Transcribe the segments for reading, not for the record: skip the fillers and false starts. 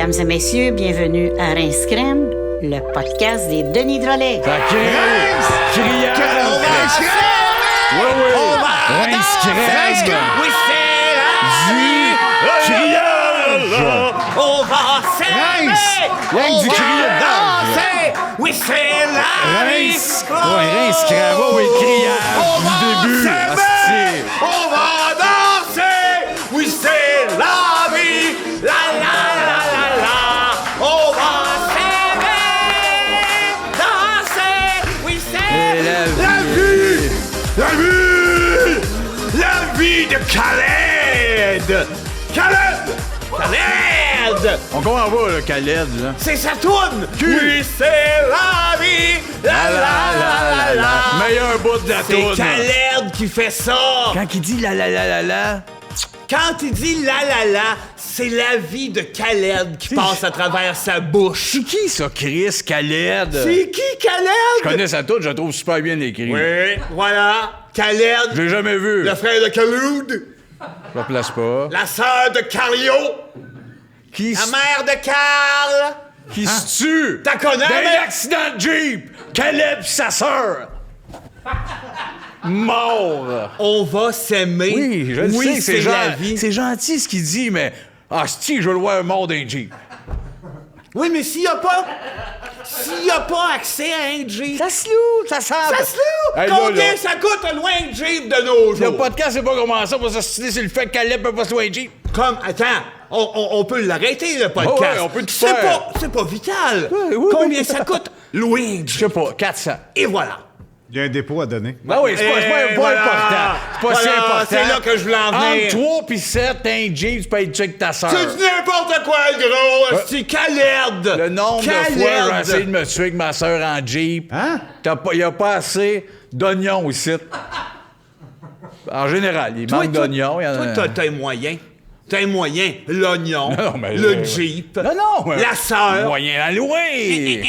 Mesdames et messieurs, bienvenue à Rince Crème, le podcast des Denis Drolet. Ça crie! Criant! Rince Crème! Oui! Rince Crème! Oui, c'est la vie! Criage! On va s'aimer! Rien que du criage! danser! Oui, c'est la vie! Rince! Ouais, Rince Crème! Oui, criage! Du début! Asti. On va danser! Oui, c'est la vie! La la la la la! On va s'aimer! Danser! Oui, c'est Et la vie! La vie! La vie de Khaled! Khaled! Khaled! On comprend pas, là, Khaled, là. C'est sa toune! Oui, c'est la vie! La la la la la! Meilleur bout de la C'est toune. Khaled qui fait ça! Quand il dit la. Quand il dit la la la, c'est la vie de Khaled qui passe à travers sa bouche. C'est qui, ça, Chris Khaled? C'est qui Khaled? Je connais sa toune, je la trouve super bien écrite. Oui, voilà. Khaled, Je l'ai jamais vu. le frère de Khaled, Je la place pas. la sœur de Cario, Qui la mère de Carl. Qui se tue? T'as connais, D'un mais- accident de Jeep! Caleb pis sa sœur! Mort! On va s'aimer. Oui, je le sais, c'est la vie. C'est gentil ce qu'il dit, mais... Ah, si, je veux le voir mort d'un Jeep. Oui, mais s'il n'y a pas accès à un Jeep, Ça se loue, ça sent... ça se loue! Hey, là, Combien là. ça coûte un loin de Jeep de nos Le jours? podcast, c'est pas comment ça, on va s'assister sur le fait que Caleb peut pas se louer un Jeep. Comme, attends, on peut l'arrêter, le podcast. Oh ouais, on peut tout faire. C'est pas vital. Ouais, oui, Combien oui. ça coûte? Louer un Je Jeep. sais pas, 400. Et voilà. Il y a un dépôt à donner. Ben oui, c'est pas voilà. important. C'est pas si Voilà, important. c'est là que je voulais en venir. Entre 3 pis 7, t'as un Jeep, tu peux être check ta sœur. C'est du n'importe quoi, le gros. C'est Khaled. Le nombre de fois que j'ai essayé de me tuer avec ma sœur en Jeep. Hein? Il n'y a pas assez d'oignons ici. En général, il manque d'oignons. Il y en a... Toi, t'as un moyen. T'as un moyen. L'oignon, Non, mais le Jeep, Non, mais... la sœur. Moyen à louer.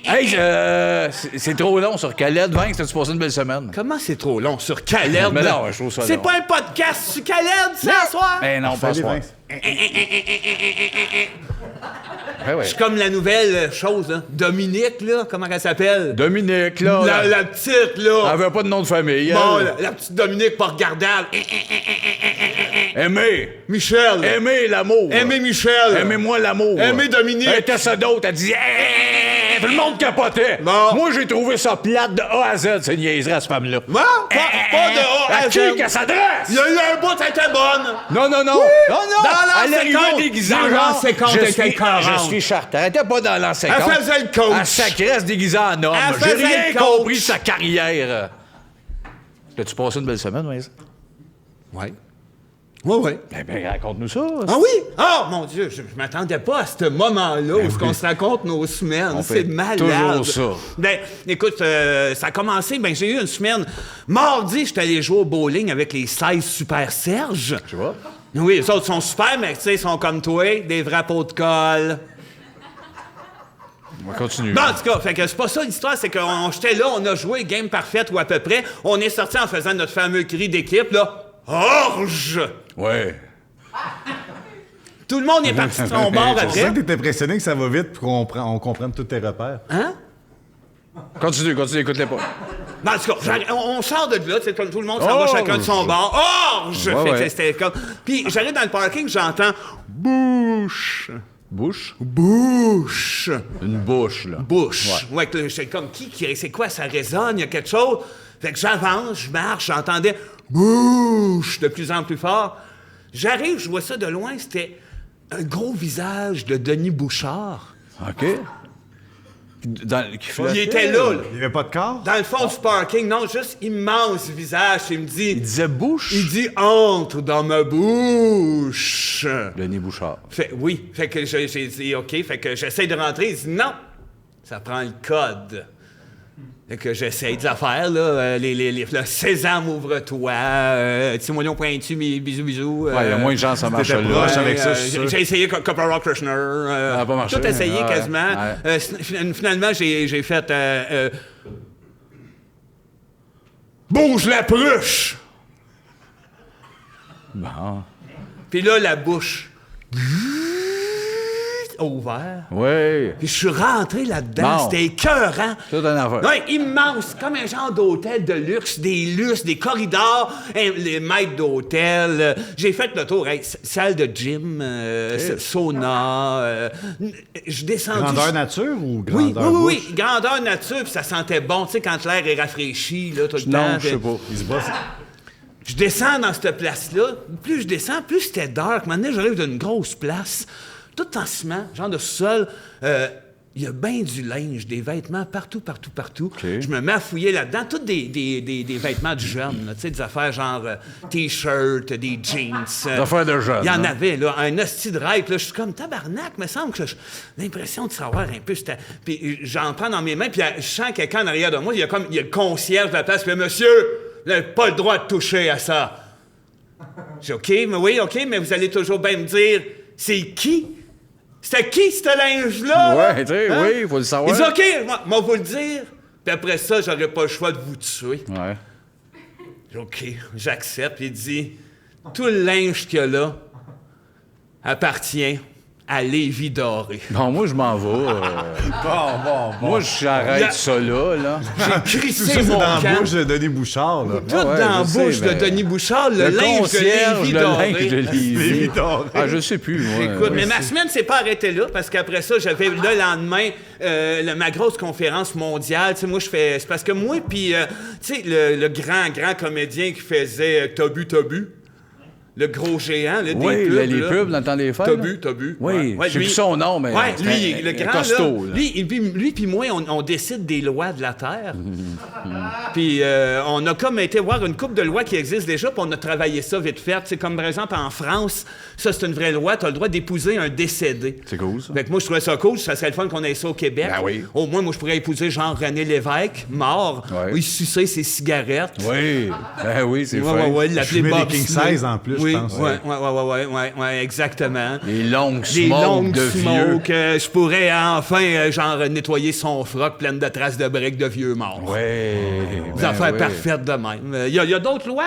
Hey, c'est trop long sur Khaled. Vince, t'as-tu passé une belle semaine? Comment c'est trop long sur Khaled? Mais non, je trouve ça C'est long. pas un podcast sur Khaled, ça, soir? Ben non, pas Salut, ce soir. Vince. Ben ouais. C'est comme la nouvelle chose, hein. Dominique, là, comment elle s'appelle? Dominique, là. La petite, là. Elle avait pas de nom de famille. Bon, elle. la petite Dominique pas regardable. Aimez. Michel. Aimez l'amour. Aimez Michel. Aimez-moi l'amour. Aimez Dominique. Elle était ça d'autre. Elle dit tout le monde capotait. Bon. Moi, j'ai trouvé ça plate de A à Z, ces niaiseries à cette femme-là. Bon, pas de A à À qui Z. qu'elle s'adresse? Il y a eu un bout, elle était bonne. Non. Non, non. Dans Elle arrivait l'an déguisée. 50. Dans l'an 50, je elle était suis, 40. je suis Chartres. Elle était pas dans l'an 50. Elle faisait le coach. Elle sacrait se déguisait en homme. Elle J'ai faisait rien le coach. compris de sa carrière. As-tu passé une belle semaine, Vincent? Oui. Oui. Ben, raconte-nous ça. Ah oui? Ah, mon Dieu, je m'attendais pas à ce moment-là où on se raconte nos semaines. On C'est fait malade. toujours ça. Ben, écoute, ça a commencé, j'ai eu une semaine. Mardi, j'étais allé jouer au bowling avec les 16 Super Serge. Tu vois? Oui, les autres sont super, mais tu sais, ils sont comme toi, des vrais pots de colle. On va continuer. Bon, en tout cas, fait que c'est pas ça l'histoire, c'est que j'étais là, on a joué game parfaite ou à peu près. On est sorti en faisant notre fameux cri d'équipe, là. Orge! Ouais. Tout le monde est parti de son bord C'est pour ça après. que t'es impressionné que ça va vite pour qu'on comprenne tous tes repères. Hein? Continue, écoute-les pas. Ben, en tout cas, on sort de là, tu sais, tout le monde s'en va chacun de son bord. Orge! Ouais, Fait que ouais. c'était comme... Puis j'arrive dans le parking, j'entends bouche. Bouche? Bouche. Une bouche, là. Bouche. Ouais, que j'étais comme c'est quoi, ça résonne, il y a quelque chose. Fait que j'avance, je marche, j'entendais bouche de plus en plus fort. J'arrive, je vois ça de loin, c'était un gros visage de Denis Bouchard. OK. Il était là. Il n'y avait pas de corps? Dans le fond du parking, non, juste immense visage. Il me dit... Il disait bouche? Il dit « Entre dans ma bouche ». Denis Bouchard. Oui, fait que j'ai dit « OK », fait que j'essaie de rentrer. Il dit « Non, ça prend le code ». Fait que j'essaie de la faire, là, le sésame ouvre-toi, petit moignon pointu, bisous. Ouais, il y a moins de chance que ça marche t'étais là. proche avec ça, je suis sûr. J'ai essayé Copper Rock Krishner. Ça a pas marché. Tout essayé Ouais, quasiment. ouais. Finalement, j'ai fait... Bouge la pruche! Bon. Puis là, la bouche. ouvert. Oui. Puis je suis rentré là-dedans, Bon. c'était écœurant. Tout un affaire. Ouais, immense, comme un genre d'hôtel de luxe, des corridors, les maîtres d'hôtel. J'ai fait le tour, salle de gym, sauna. Je descendis. Grandeur nature ou Oui, grandeur oui, bouche? oui, grandeur nature, puis ça sentait bon, tu sais, quand l'air est rafraîchi, là, tout le temps. Non, je sais puis- pas. Il se bat. Je descends dans cette place-là. Plus je descends, plus c'était dark. Maintenant, j'arrive d'une grosse place, tout en ciment, genre de sol. Il y a bien du linge, des vêtements partout. Je me mets à fouiller là-dedans. Tous des vêtements de jeunes, là, tu sais, des affaires genre T-shirts, des jeans. Des affaires de jeunes, Il y en hein? avait, là, un hostie de rêve. Là, je suis comme tabarnak, me semble que j'ai l'impression de savoir un peu. Puis j'en prends dans mes mains, puis je sens quelqu'un en arrière de moi. Il y a le concierge de la place, puis monsieur, vous n'avez pas le droit de toucher à ça. J'ai OK, mais oui, OK, mais vous allez toujours bien me dire, c'est qui? C'était qui, ce linge-là? là? Ouais, tu sais, oui, il faut le savoir. Il dit, OK, moi, vous le dire, puis après ça, j'aurais pas le choix de vous tuer. Ouais. J'ai dit, OK, j'accepte. Il dit, tout le linge qu'il y a là appartient à Lévi Doré. Bon, moi, je m'en vais. Bon. Moi, j'arrête ça là. J'ai Tout crissé ça, c'est mon dans la camp. bouche de Denis Bouchard, là. Tout Ouais, dans la je sais, bouche de mais- Denis Bouchard, le linge de concierge, Lévi le Doré. linge de Lévi. Lévi Doré. Ah, je sais plus, moi. Écoute, mais ma semaine s'est pas arrêtée là, parce qu'après ça, j'avais le lendemain ma grosse conférence mondiale. Tu sais, moi, je fais... C'est parce que moi, puis, tu sais, le grand comédien qui faisait Tobu, le gros géant, là, Oui, des pubs, les là. pubs dans le temps des fêtes. là. Tobu. Oui, Ouais, je sais lui- plus son nom, mais Ouais, c'est lui, un- le un grand, costaud, là, là. lui puis moi, on décide des lois de la Terre. Puis on a comme été voir une couple de lois qui existent déjà, puis on a travaillé ça vite fait. C'est comme, par exemple, en France, ça, c'est une vraie loi, tu as le droit d'épouser un décédé. C'est cool, ça. Fait que moi, je trouvais ça cool, ça serait le fun qu'on ait ça au Québec. Ben oui. Au moins, moi, je pourrais épouser genre René Lévesque, mort, Ouais. il suçait ses cigarettes. Oui, ben oui, c'est Ouais, fait. l'appeler Fumer Bob des King Smith. Size en plus, Oui, je pense. ouais, exactement. Les longues Des smokes longues de vieux. smokes, je pourrais enfin, genre, nettoyer son froc pleine de traces de briques de vieux morts. Ouais. Des ben affaires oui. parfaites de même. Il y a d'autres lois.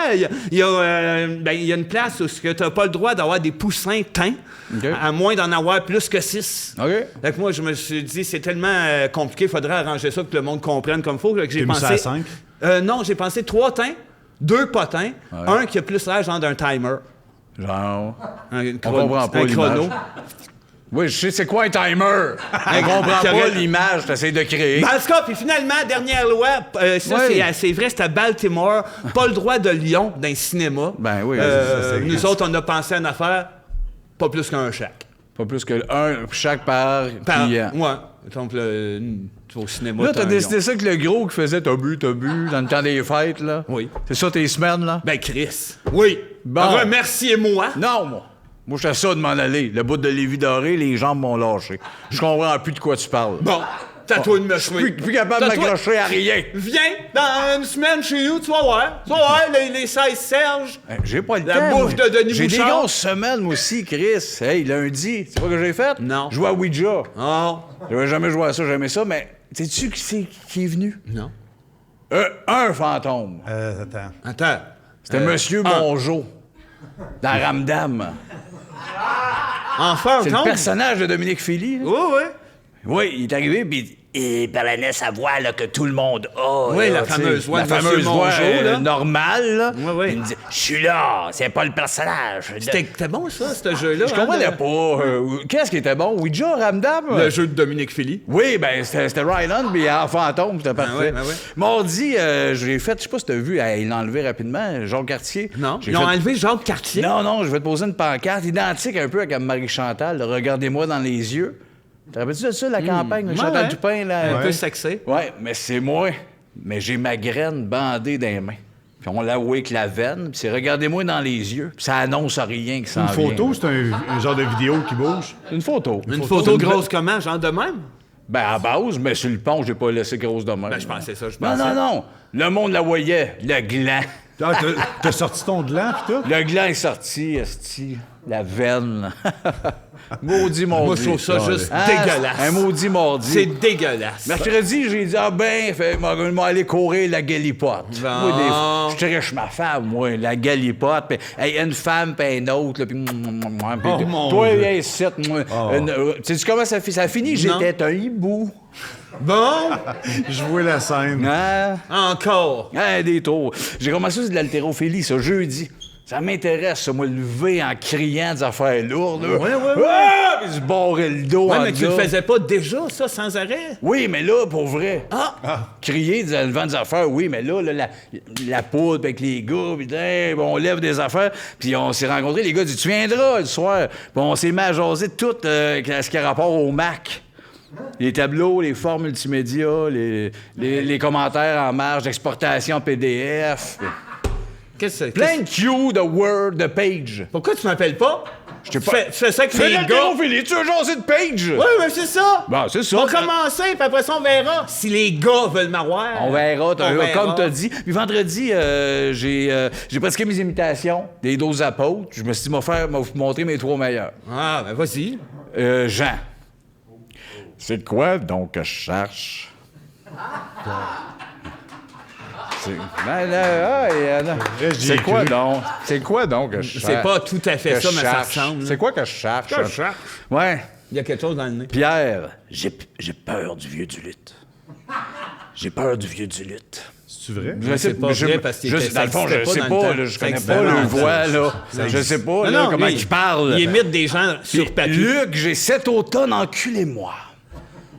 Il y a une place où tu n'as pas le droit d'avoir des poussins teints, OK. à moins d'en avoir plus que 6. OK. Fait que moi, je me suis dit, c'est tellement compliqué, il faudrait arranger ça pour que le monde comprenne comme il faut. Que j'ai T'es mis pensé, ça à 5? non, j'ai pensé 3 teints, 2 pas teints, un qui a plus l'air genre d'un timer. Genre. Un On comprend pas un l'image. chrono. Oui, je sais c'est quoi un timer. On comprend Qui pas aurait- l'image que t'essayes de créer. Dans ce cas, puis finalement, dernière loi, ça Oui. c'est vrai, c'est à Baltimore, pas le droit de lion dans le cinéma. Ben oui, ça, c'est- Nous autres, on a pensé à une affaire, pas plus qu'un chèque. Pas plus que un chaque par client. Ouais. Donc, tu vas au cinéma. Là, t'as t'as un décidé lion. ça que le gros qui faisait t'as bu dans le temps des fêtes, là? Oui. C'est ça tes semaines, là? Ben, Chris. Oui. Bon. Remerciez-moi. Non, moi. Moi, j'étais ça de m'en aller. Le bout de Lévi Doré, les jambes m'ont lâché. Je comprends plus de quoi tu parles. Bon, t'as toi de me Je suis plus capable de T'as toi- m'accrocher à rien. Viens dans une semaine chez nous, tu vas voir. Tu vas voir les 16 Serge. J'ai pas le La temps. bouffe moi. de Denis J'ai des Bouchard. grosses semaines, moi aussi, Chris. Hey, lundi, tu sais pas ce que j'ai fait? Non. Jouer à Ouija. Oh. J'avais jamais joué à ça, j'aimais ça, mais sais-tu qui est venu? Non. Un fantôme. Attends. Attends. C'était Monsieur un. Mongeau. Dans Ramdam. Enfin, C'est le personnage de Dominique Philly. là. Oui, oui. Oui, il est arrivé, puis il parlait sa voix là, que tout le monde a. Oui, là, la tu sais. fameuse voix La de Monsieur fameuse voix Mongeau, là. normale. Là. Oui, oui. Il me dit « Je suis là, c'est pas le personnage. » C'était bon, ça, ce jeu-là. Je hein, comprenais le- pas. Qu'est-ce qui était bon? Ouija, Ramdam? Le jeu de Dominique Philly. Oui, ben c'était Ryland, puis en fantôme, c'était parfait. ouais, ben ouais. Mardi, j'ai fait, je sais pas si t'as vu, il l'a enlevé rapidement, Jean Cartier. Non. J'ai Ils ont fait- enlevé Jacques Cartier. Non, je vais te poser une pancarte identique un peu à comme Marie-Chantal, là, Regardez-moi dans les yeux. Te rappelles-tu de ça, la campagne, Ouais, Chantal ouais. Toupin, là? Un peu sexy. Ouais, mais c'est moi. Mais j'ai ma graine bandée dans les mains. Puis on l'a avec la veine, puis c'est Regardez-moi dans les yeux. Puis ça annonce rien qui s'en Une vient. photo, c'est un genre de vidéo qui bouge. Une photo. Une photo grosse comment, genre de même? Ben, à base, mais sur le pont, j'ai pas laissé grosse de même. Ben, je pensais ça, je Non, pensais. non. Le monde la voyait, le gland. Ah, t'as sorti ton gland pis tout? Le gland est sorti, esti. La veine. Maudit mardi. Moi, je trouve ça juste dégueulasse. Un maudit mardi. C'est dégueulasse. Mercredi, j'ai dit, je vais aller courir la galipote. Bon. Moi, je triche ma femme, moi, la galipote. Puis, hey, une femme, puis une autre. Là, puis, Oh, mon toi, Dieu. viens ici, moi. Sais-tu comment ça a fini? Non. J'étais un hibou. Bon, Je vois la scène. Hein? encore. Des tours. J'ai commencé de l'haltérophilie, ça, jeudi. Ça m'intéresse, ça, moi, lever en criant des affaires lourdes. Là. Ouais. Ah! Puis se barrer le dos Ouais, en mais tu le gars. faisais pas déjà, ça, sans arrêt? Oui, mais là, pour vrai. Ah! Crier devant des affaires, oui, mais là, la poudre avec les gars, puis on lève des affaires, puis on s'est rencontrés, les gars disent « Tu viendras le soir. » Puis on s'est mis à jaser de tout ce qui a rapport au Mac. Les tableaux, les formes multimédia, les commentaires en marge d'exportation PDF. Qu'est-ce que Plein de Q, de Word, de Page. Pourquoi tu m'appelles pas? Je t'ai Tu pas- fais ça avec Fais les gars. l'haltérophilie, tu veux jaser de Page? Oui, mais c'est ça. Bon, c'est ça. On va commencer, puis après ça, on verra. Si les gars veulent m'avoir. On verra, on verra. comme t'as dit. Puis vendredi, j'ai pratiqué mes imitations des 12 apôtres. Je me suis dit, m'a vous montrer mes 3 meilleurs. Ah, ben vas-y. Jean. C'est quoi donc que je cherche? C'est quoi donc? C'est quoi donc que je cherche? C'est pas tout à fait que ça, je mais ça cherche? ressemble. là. C'est quoi que je cherche? Que je cherche? Ouais. Il y a quelque chose dans le nez. Pierre, j'ai peur du vieux du lutte. J'ai peur du vieux du lutte. C'est vrai? Je sais pas vrai parce qu'il était- dans le fond, ça je existait sais pas dans pas, le là, temps. je Ça connais existait pas pas le dans le voix, temps. là. Je sais pas, là, comment lui, il parle. Il imite des gens sur Puis, papier. Luc, j'ai cet automne, enculez-moi.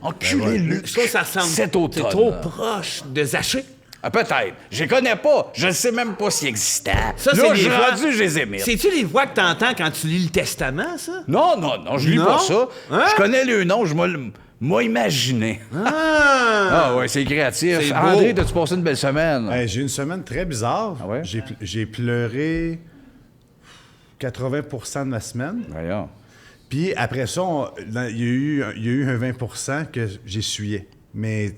Enculez Luc. Je trouve que ça ressemble. Cet automne. C'est trop proche de Zaché. Ah, peut-être. Je les connais pas. Je ne sais même pas s'ils existaient. Ça, là, c'est je les suis voix- rendu, je les imite. C'est-tu les voix que t'entends quand tu lis le Testament, ça? Non, je lis Non? pas ça. Hein? Je connais le nom, je m'a imaginé. Ah! Ah ouais, c'est créatif. C'est beau. André, t'as-tu passé une belle semaine? J'ai eu une semaine très bizarre. Ah ouais? J'ai pleuré 80% de ma semaine. Voyons. Puis après ça, il y a eu un 20% que j'essuyais. Mais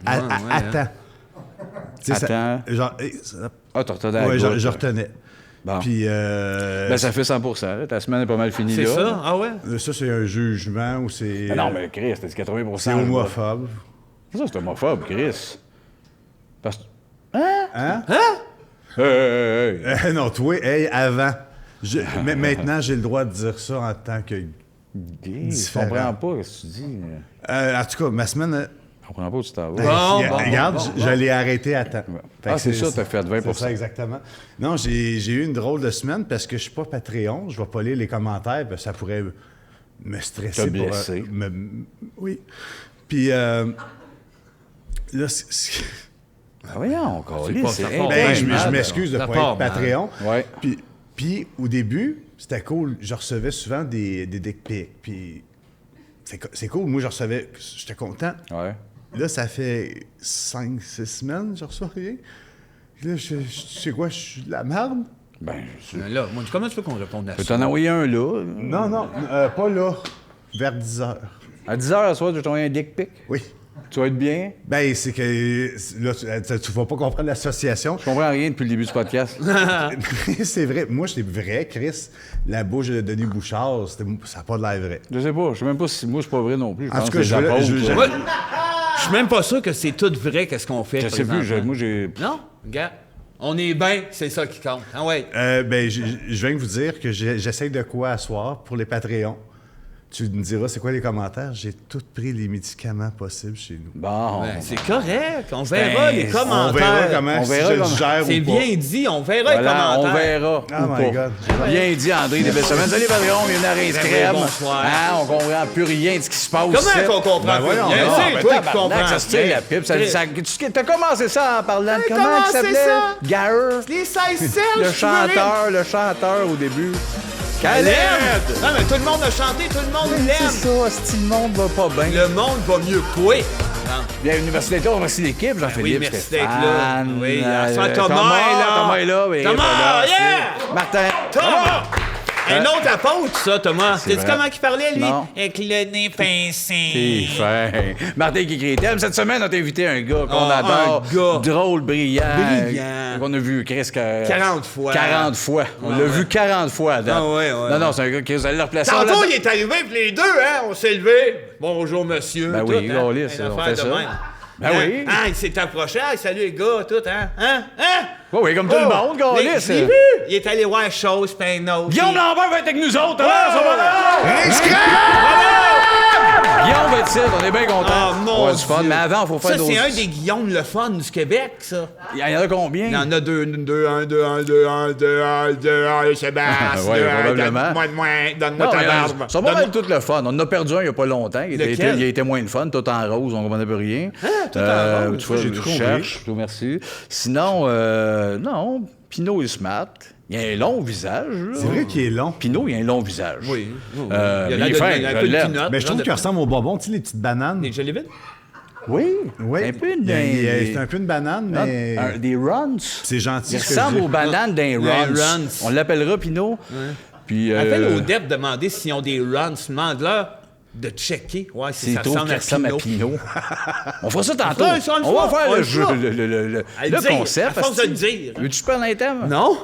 attends. Tu sais, Attends. Genre, Ah, t'as retenu la ouais, goutte. je retenais. Bon. Puis Ben, ça fait 100%. Là. Ta semaine est pas mal finie, C'est là. ça? Ah ouais? ça, c'est un jugement ou c'est... Ah non, mais Chris, t'as dit 80%. c'est homophobe. C'est ça, c'est homophobe, Chris. Parce que... Hein? Hey. Non, toi, hey, avant. Mais maintenant, j'ai le droit de dire ça en tant que... Gay, je Différent. comprends pas ce que tu dis. en tout cas, ma semaine... Je comprends pas où tu t'en vas. regarde, je l'ai arrêté à temps. Fait Ah, que c'est ça, t'as fait 20%. C'est ça, exactement. Non, j'ai eu une drôle de semaine parce que je suis pas Patreon. Je vais pas lire les commentaires, parce que ça pourrait me stresser. Te blesser. Oui. Puis là, Ah, voyons, encore. pas C'est ta faute. ben, je malade. m'excuse de Ça pas part être mal. Patreon. Ouais. Puis au début, c'était cool. Je recevais souvent des dick pics. Puis c'est cool. Moi, j'étais content. Ouais. Là, ça fait 5-6 semaines, je reçois rien. Puis là, je sais quoi, je suis de la merde? Ben, je Mais là, moi, comment tu veux qu'on réponde à peux ça? t'en envoyer un là. Non, pas là. Vers 10 heures. À 10h ce soir, tu vas t'envoyer un dick pic. Oui. Tu vas être bien. Ben, c'est que là, tu vas pas comprendre l'association. Je comprends rien depuis le début du podcast. C'est vrai. Moi, j'étais vrai, Chris. La bouche de Denis Bouchard, ça n'a pas de l'air vrai. Je sais pas. Je sais même pas si moi, c'est pas vrai non plus. En pense tout cas, que je les veux- apôtres, je veux- Ouais. Je suis même pas sûr que c'est tout vrai qu'est-ce qu'on fait. Je sais plus. présentement. Moi, j'ai... Non, regarde. On est bien, c'est ça qui compte. Ah ouais. Ben, je viens de vous dire que j'essaye de quoi à soir pour les Patreons. Tu me diras, c'est quoi les commentaires? J'ai tout pris les médicaments possibles chez nous. Bon. Ben, c'est correct. On verra les On commentaires. verra comment On si verra je le comment- gère C'est ou pas. bien dit. On verra les Voilà, on commentaires. verra. Oh ou my pas. God. Bien dit, André, des belles semaines. Salut, Patreon, bienvenue à Rince Ben oui, Crème. bonsoir. Hein, on comprend plus rien de ce qui se passe. Comment ici. qu'on comprend? Ben voyons, Bien, non, c'est ben, toi qui tabarnak, comprends. ça se tire la pipe. T'as commencé ça en parlant de comment commencé il s'appelait? ça. Garreux. Les 16 Serge, Le chanteur au début. Caleb! Non, mais tout le monde a chanté, tout le monde C'est l'aime. ça, si le monde va pas bien. Le monde va mieux que toi. Non. Bienvenue, merci d'être là. On remercie l'équipe, Jean-Philippe, Oui, merci Stéphane, d'être là. Oui, Thomas est là. Thomas est là. oui, Thomas, voilà, yeah! c'est- Martin. Thomas! Un autre apôtre, ça, Thomas. Sais-tu vrai. comment il parlait, lui? Non. Avec le nez pincé. T'es fin. Martin qui écrit thème. Cette semaine, on a invité un gars qu'on Ah, adore. un gars. Drôle, brillant. Brillant. Qu'on a vu presque... 40 fois. 40 fois. On l'a vu 40 fois. à date. Ah, ouais. Non, c'est un gars qui... Vous allez le replacer. Tantôt, il est arrivé, puis les deux, hein, on s'est levé. Bonjour, monsieur. Ben tout, oui, hein, Gaulis, une on affaire fait de ça. même. Ben Hein? oui. Ah, il s'est approché. Ah, salut les gars, tout, hein? Hein? Oui, comme tout le monde, Gaulis. Je l'ai vu. Il est allé voir chose, puis un autre. Guillaume Lambert va être avec nous autres. hein, ça va là? Guillaume va être ici, on est bien contents. Ah, mon On va du fun, Dieu. mais avant, il faut faire Ça, nos... c'est un des Guillaume le fun du Québec, ça. Il y en a combien? Il y en a deux, un, Sébastien. Ouais, probablement. Donne-moi Non, ta mais, barbe. ça va mal tout le fun. On en a perdu un il n'y a pas longtemps. Lequel? Il a été moins de fun, tout en rose, on ne comprenait plus rien. tout en rose? Tu vois, J'ai tout je compris. cherche, je vous remercie. Sinon, non, Pinot est smart. Il a un long visage. là. C'est vrai qu'il est long. Pinot, il a un long visage. Oui. Mais il est fin, je l'aime. Mais je trouve qu'il ressemble au bonbon, tu sais, les petites bananes. Les Jelly Beans? Oui, Oui. un peu C'est un peu une banane, mais des runs. c'est gentil. Il ce que je ressemble dis. aux bananes d'un Des runs. runs. On l'appellera Pinot. Puis, Appelle au DEP demander s'ils ont des runs. Demande-leur de checker. Ouais, si c'est ça trop qui ressemble à Pinot. Pinot. On fera ça tantôt. Ouais, ça, on le On va fera, faire on le le jeu, fera. le À le dire, concept. à force de asti. le dire. Veux-tu prendre un thème? Non?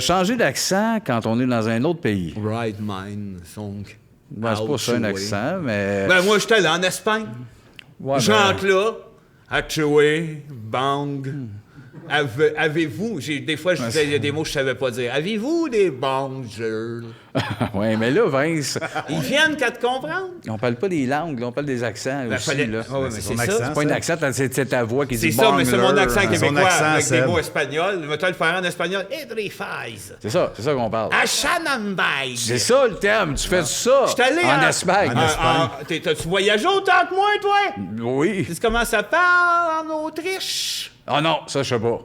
Changer d'accent quand on est dans un autre pays. Right mind, song. Ben, c'est pas ça un accent, mais... Ben, moi, j'étais là en Espagne. Ouais, ben, J'entre là. Achoué, bang. Avez-vous, des fois, je disais, il y a des mots que je savais pas dire. Avez-vous des bonjours? ouais, mais là, Vince, Ils viennent qu'à te comprendre. on parle pas des langues, là, on parle des accents Ben, aussi. fallait- Là. Ah ouais, mais C'est c'est son ça. accent. C'est pas un accent, c'est ta voix qui C'est dit ça, mais c'est mon accent Son québécois accent, avec des Seb. mots espagnols. Je vais te le faire en espagnol. Edrifaz. C'est ça qu'on parle. Achanambay. C'est ça le thème, tu fais ça Je suis allé en Espagne. T'as-tu voyagé autant que moi, toi? Oui. Tu sais comment ça parle en Autriche? Ah non, ça, je sais pas.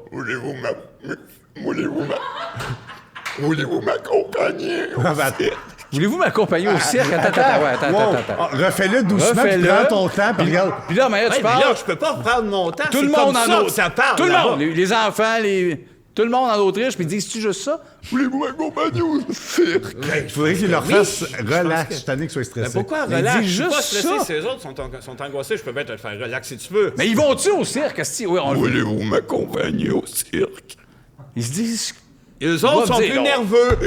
Voulez-vous m'accompagner? Ah, ben, attends. Voulez-vous m'accompagner au cirque? Attends. Wow. Ah, refais-le doucement, puis Refais-le. prends ton temps, puis regarde. Puis là, mais là, tu Ouais, mais parles... là, je peux pas prendre mon temps. Tout le C'est monde comme en ça Autriche. que ça parle. Tout le là-bas. monde, les enfants, tout le monde en Autriche, puis disent-tu juste ça? Voulez-vous m'accompagner au cirque? Il faudrait qu'il leur fasse relax. Je suis tanné qu'il soit Mais stressé. pourquoi Mais relax? dis Je suis pas juste stressé. ça. Si eux autres sont angoissés, je peux bien te le faire relax si tu veux. Mais ils vont-tu au cirque? asti? Oui, Voulez-vous m'accompagner au cirque? Ils se disent... Et eux autres sont dire, plus non. nerveux.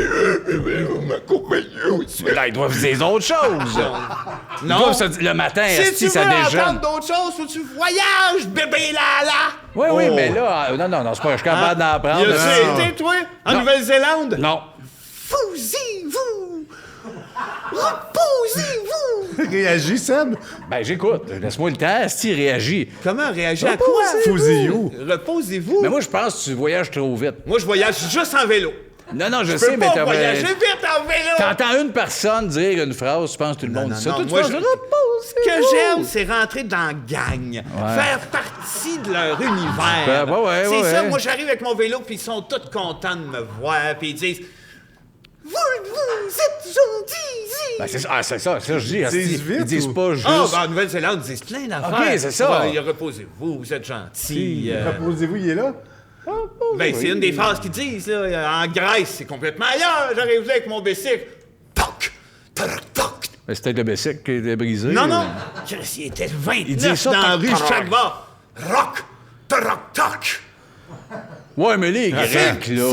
Voulez-vous m'accompagner au cirque? Là, ils doivent dire autre chose. Ils Non. doivent se dire, le matin, Si asti, tu ça veux déjeune. entendre d'autres choses, faut que tu voyages, bébé Lala. Oui, mais là... Non, c'est pas... Je suis capable d'en prendre. Y a-tu Non. été, toi, en Non. Nouvelle-Zélande? Non. Fusez-vous! Reposez-vous! Réagis, Seb. Ben, j'écoute. Laisse-moi le temps. Asti, réagit. Comment réagir à quoi? Fusez-vous. Reposez-vous. Mais moi, je pense que tu voyages trop vite. Moi, je voyage juste en vélo. Non, je Je sais, peux mais pas t'as... voyager vite en vélo. T'entends une personne dire une phrase, tu penses que tout le monde dit ça. Toi, tu moi, penses, Ce repose. que j'aime, c'est rentrer dans la gang. Faire partie de leur univers. Ben, ouais, c'est ça, ouais. moi j'arrive avec mon vélo, puis ils sont tous contents de me voir, puis ils disent « Vous êtes gentils! Ben, c'est ça, je dis. asti. disent vite Ils disent ou- pas juste... Ah, ben en Nouvelle-Zélande, ils disent plein d'affaires. Ok, c'est ça. Ouais, reposez-vous, vous êtes gentils. Reposez-vous, il est là. Ben, c'est une des phrases qu'ils disent, là. En Grèce, c'est complètement ailleurs. J'arrive là avec mon bicycle. Toc! Toc! Toc! Ben, c'était le bicycle qui était brisé. Non, non! Il était 29 Il dit ça, dans la toc, rue toc. chaque bord. Rock! Toc! Toc! Ouais, mais les Grecs, c'est là...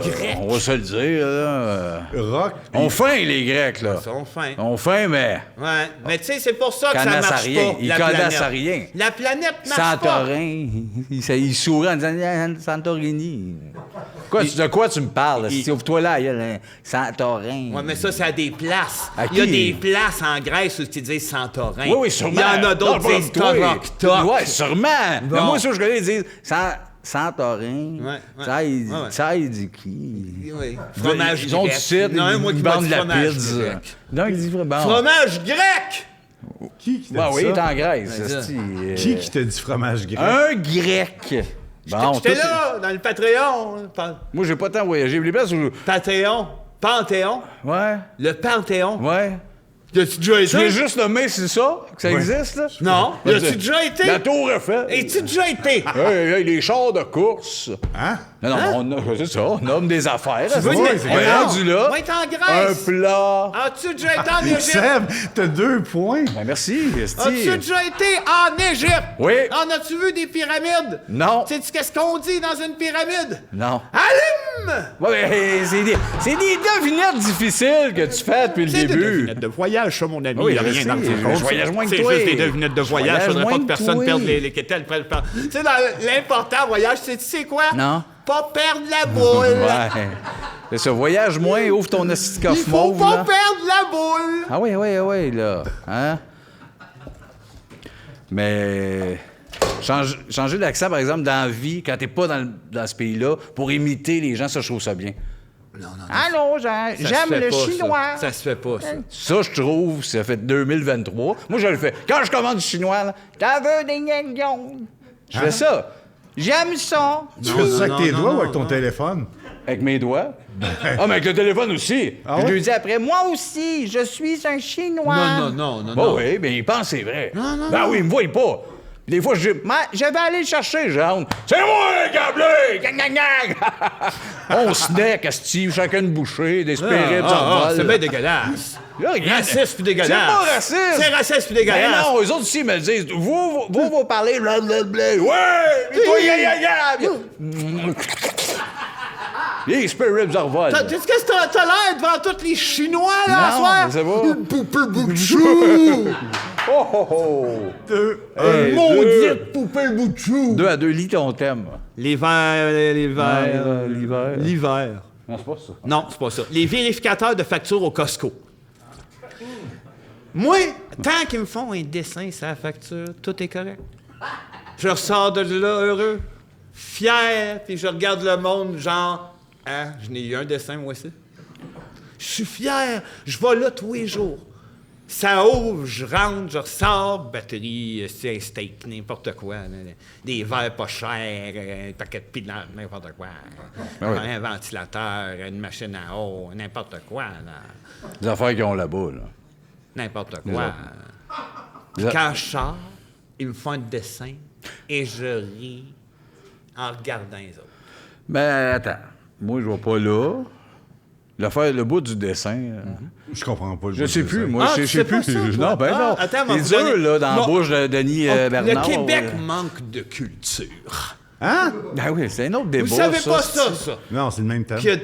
du grec. On va se le dire, là. Rock. On faim, les Grecs, là. Ils sont fins. On faim, mais... Ouais, mais tu sais, c'est pour ça que ça Connaissent à marche rien. pas. Ils la connaissent planète. à rien. La planète marche pas. Santorin. Il sourit en disant « Santorini ». De quoi tu me parles? Ouvre-toi là, il y a le Santorin. Ouais, mais ça, c'est à des places. À Il y a qui? des places en Grèce où ils disent Santorin. Oui, sûrement. Il y en a d'autres qui disent Toc! Toc! Ouais, sûrement. Bon. Mais moi, ça, je connais, ils disent Santorin. Ouais. Ça, il dit qui? Oui. Fromage Ils ont du grec. site, Il y en a un, moi, ils qui m'a vendent dit de la fromage pizza. grec. Non, il dit vraiment. Fromage grec! Qui t'a Ben dit oui, il est ça? en Grèce. Ben, ça. esti, Qui t'a dit fromage grec? Un grec. Bon, J'étais tout- là, dans le Patreon. Moi, j'ai pas tant voyagé. Les places où... Panthéon. Panthéon. Ouais, Le Panthéon. ouais. As-tu déjà Tu veux été? juste nommer, c'est ça? Que ça Ouais. existe, là? Non. As-tu déjà été? La Tour Eiffel. Es-tu déjà été? Hey, les chars de course. Hein? Non, c'est ça, on nomme des affaires. Tu veux on des- est Non, rendu là. on va être en Un Grèce. plat. As-tu déjà été en Égypte? Seb, t'as 2 points. Ben merci, esti. As-tu déjà été en Égypte? Oui. En as-tu vu des pyramides? Non. Sais-tu qu'est-ce qu'on dit dans une pyramide? Non. Allume! Ouais, mais c'est des devinettes difficiles que tu fais depuis le C'est des début. devinettes de voyage, ça, mon ami. Oui, Il n'y a je rien sais, dans le fond. je voyage moins que C'est toi. juste des devinettes de Je voyage. voyage Faudrait moins pas que que personne toi. perde les quételles. Tu sais, l'important en voyage, tu sais quoi? Non. Pas perdre la boule. Ouais. C'est ça, voyage moins, ouvre ton esti de Il coffre faut mauve, pas là. perdre la boule. Ah oui, là. Hein? Mais changer d'accent, par exemple, dans la vie, quand t'es pas dans ce pays-là, pour imiter les gens, ça, je trouve ça bien. Non. Allô, Ça se j'aime fait le pas, chinois. Ça se fait pas, ça. Ça, je trouve, ça fait 2023. Moi, je le fais. Quand je commande du chinois, là, t'en veux des niaisons? Je fais ça. J'aime ça. Tu fais ça avec tes non, doigts non, ou avec ton non. téléphone? Avec mes doigts. Ah, mais avec le téléphone aussi. Ah Je ouais? lui dis après, moi aussi, je suis un chinois. Non. Bon, oui, mais il pense que c'est vrai. Ben oui, il me voit pas. Des fois, je dis, je vais aller le chercher, Jeanne. C'est moi, le câblé! Gang, gang, gang! On snack, asti, chacun une bouchée, des spirites, C'est bien dégueulasse. Là, regarde. Raciste puis dégueulasse. C'est pas raciste. C'est raciste puis Ben dégueulasse. non, eux autres aussi me le disent. Vous parlez blablabla. Ouais! Et toi, Les spirits arvolent. Qu'est-ce que t'as l'air devant tous les Chinois, là, à Non, soir? mais c'est pas. Une poupée bout de chou! Oh, oh, oh. Hey, Maudite poupée bout de chou! 2 à 2, lis ton thème. L'hiver. L'hiver. L'hiver. Non, c'est pas ça. Non, c'est pas ça. Les vérificateurs de factures au Costco. Moi, tant qu'ils me font un dessin sur la facture, tout est correct. Je ressors de là heureux, fier, puis je regarde le monde, genre, ah, je n'ai eu un dessin, moi aussi. Je suis fier, je vais là tous les jours. Ça ouvre, je rentre, je ressors, batterie, c'est un steak, n'importe quoi. Là, des verres pas chers, un paquet de peanuts, n'importe quoi. Un ventilateur, une machine à eau, n'importe quoi. Là. Des affaires qu'ils ont là-bas, là. N'importe quoi. Puis Des- quand je sors, ils me font un dessin et je ris en regardant les autres. Ben, attends. Moi, je vais pas là. Le bout du dessin. Je comprends pas. Je sais plus, moi. Ah, je tu sais sais pas plus. ça, toi? Non, ben Ah, non. attends, C'est vous dur, donnez- là, dans la Bon. bouche de Denis Bernard. Le Québec manque de culture. Hein? Ben oui, c'est un autre débat. Vous savez pas c'est- ça? Non, c'est le même thème. Que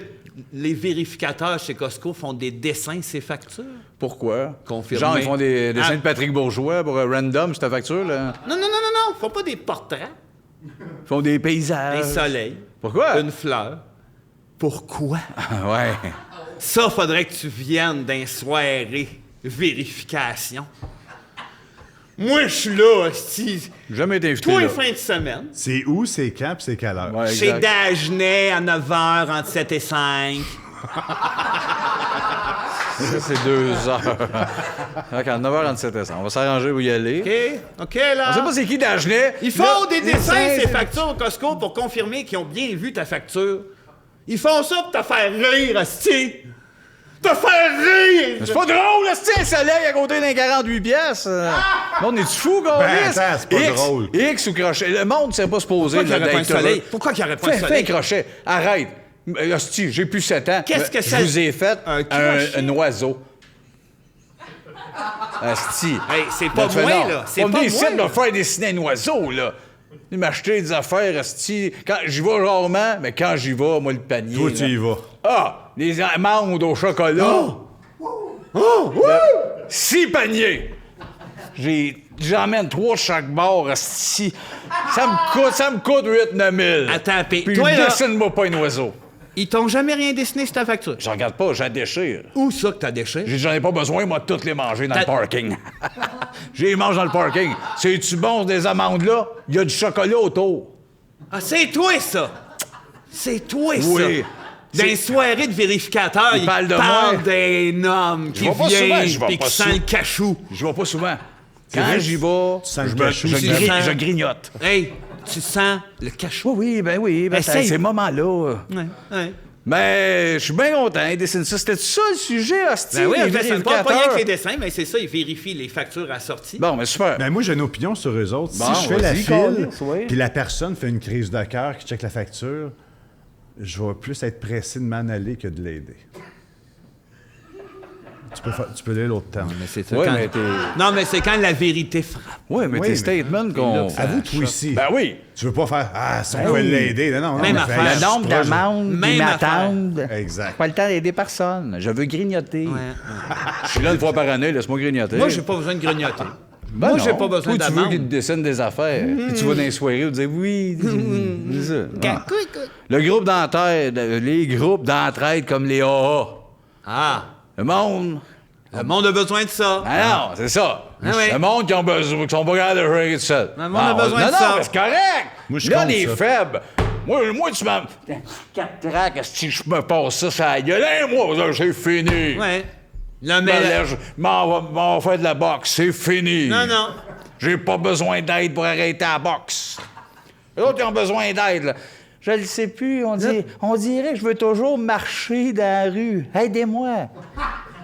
les vérificateurs chez Costco font des dessins ces factures? Pourquoi? Confirmé. Genre, ils font des dessins Ah. de Patrick Bourgeois pour random, sur ta facture, là. Non. Ils font pas des portraits. Ils font des paysages. Un soleil. Pourquoi? Une fleur. Pourquoi? Ah, ouais. Ça, faudrait que tu viennes d'un soirée vérification. Moi, je suis là, hostie. Jamais été invité, Toi, là. les fins de semaine. C'est où, c'est quand, puis c'est quelle heure? Ouais, Chez exact. Dagenet à 9h, entre 7 et 5. Ça, c'est 2 heures. OK, à 9h37, on va s'arranger où y aller. OK, là. On sait pas c'est qui Dagenet. Ils font des dessins, ces factures au Costco, pour confirmer qu'ils ont bien vu ta facture. Ils font ça pour te faire rire, hostie. Te faire rire! C'est pas drôle, là, c'est un soleil à côté d'un 48 pièces. On est-tu fou, gars? attends, c'est pas drôle. X ou crochet. Le monde ne sait pas se poser. Pourquoi qu'il n'y aurait pas un d'être heureux. soleil? Pourquoi qu'il n'y aurait pas un Fais un soleil? crochet. Arrête. Hostie, j'ai plus 7 ans. Qu'est-ce que Je ça- vous ai fait Un crochet? un oiseau. Hostie. Hey, c'est pas Tu fais moi, non. là. C'est On pas me dit ici moi, de là. me faire dessiner un oiseau, là. Il m'acheter des affaires, hostie. Quand j'y vais rarement, mais quand j'y vais, moi, le panier. Toi, là. tu y vas. Ah! Les amandes au chocolat. Oh! 6 paniers. J'emmène 3 de chaque bord, hostie. Ça me coûte 8-9 000. Attends, Puis toi, là- dessine-moi pas un oiseau. Ils t'ont jamais rien dessiné sur ta facture. Je regarde pas, j'en déchire. Où ça que t'as déchiré? J'en ai pas besoin, moi, de toutes les manger dans le T'as- parking. Je les mange dans le parking. C'est-tu bon, des amandes là? Il y a du chocolat autour. Ah, c'est toi, ça! C'est toi, Oui. ça! Dans les soirées de vérificateurs, Il ils parle de parlent moi. d'un homme qui vais pas souvent, vient je vais et pas qui sent sou- le cachou. Je vais pas souvent. Quand vrai? j'y vais, sens le je cachou. Tu sens- je grignote. Hey, tu sens le cachou? Oui, oui, ben, Essaye. ces moments-là. Ouais. Mais je suis bien content, il dessine ça. C'était ça le sujet, hostie? Ben oui, les je dessine pas rien vérificateurs? que les dessins, mais c'est ça, ils vérifient les factures à la sortie. Bon, mais super. Ben moi, j'ai une opinion sur eux autres. Bon, Si je fais la vas-y, file, câlisse, oui. puis la personne fait une crise de cœur qui check la facture, je vais plus être pressé de m'en aller que de l'aider. Tu peux lire l'autre terme. Mais c'est ça. Ouais, quand... mais t'es... Non, mais c'est quand la vérité frappe. Oui, mais Oui, tes mais- statements qu'on... Avoue, toi aussi. Ben oui. Tu veux pas faire « Ah, si on pouvait l'aider. » Non, Même mais affaire. fais- Le nombre je suis proche. d'amendes qui Même m'attendent. Exact. Pas le temps d'aider personne. Je veux grignoter. Je suis là une fois par année, laisse-moi grignoter. Moi, j'ai pas besoin de grignoter. Ben Moi, non. j'ai pas besoin Toi, tu veux d'amende. qu'il te dessine des affaires. Puis tu vas dans les soirées ou dire oui. C'est ça. Non. Le groupe d'entraide, les groupes d'entraide comme les AA. Ah, Le monde. le monde a besoin de ça. Ah non, c'est ça. Ah oui. Le monde qui ont besoin, qui sont pas capables de gérer tout seul. Le monde a besoin non, de non, ça. mais c'est correct. Moi, je là, compte les ça. faibles. Moi, tu m'as. 4 tracks, si je me passe ça, ça a gueule. Hey, moi, c'est fini. Ouais. Là, Mais mais... là, je m'en vais faire de la boxe, c'est fini. Non, non. J'ai pas besoin d'aide pour arrêter la boxe. Les autres, ils ont besoin d'aide, là. Je le sais plus. On dirait que je veux toujours marcher dans la rue. Aidez-moi.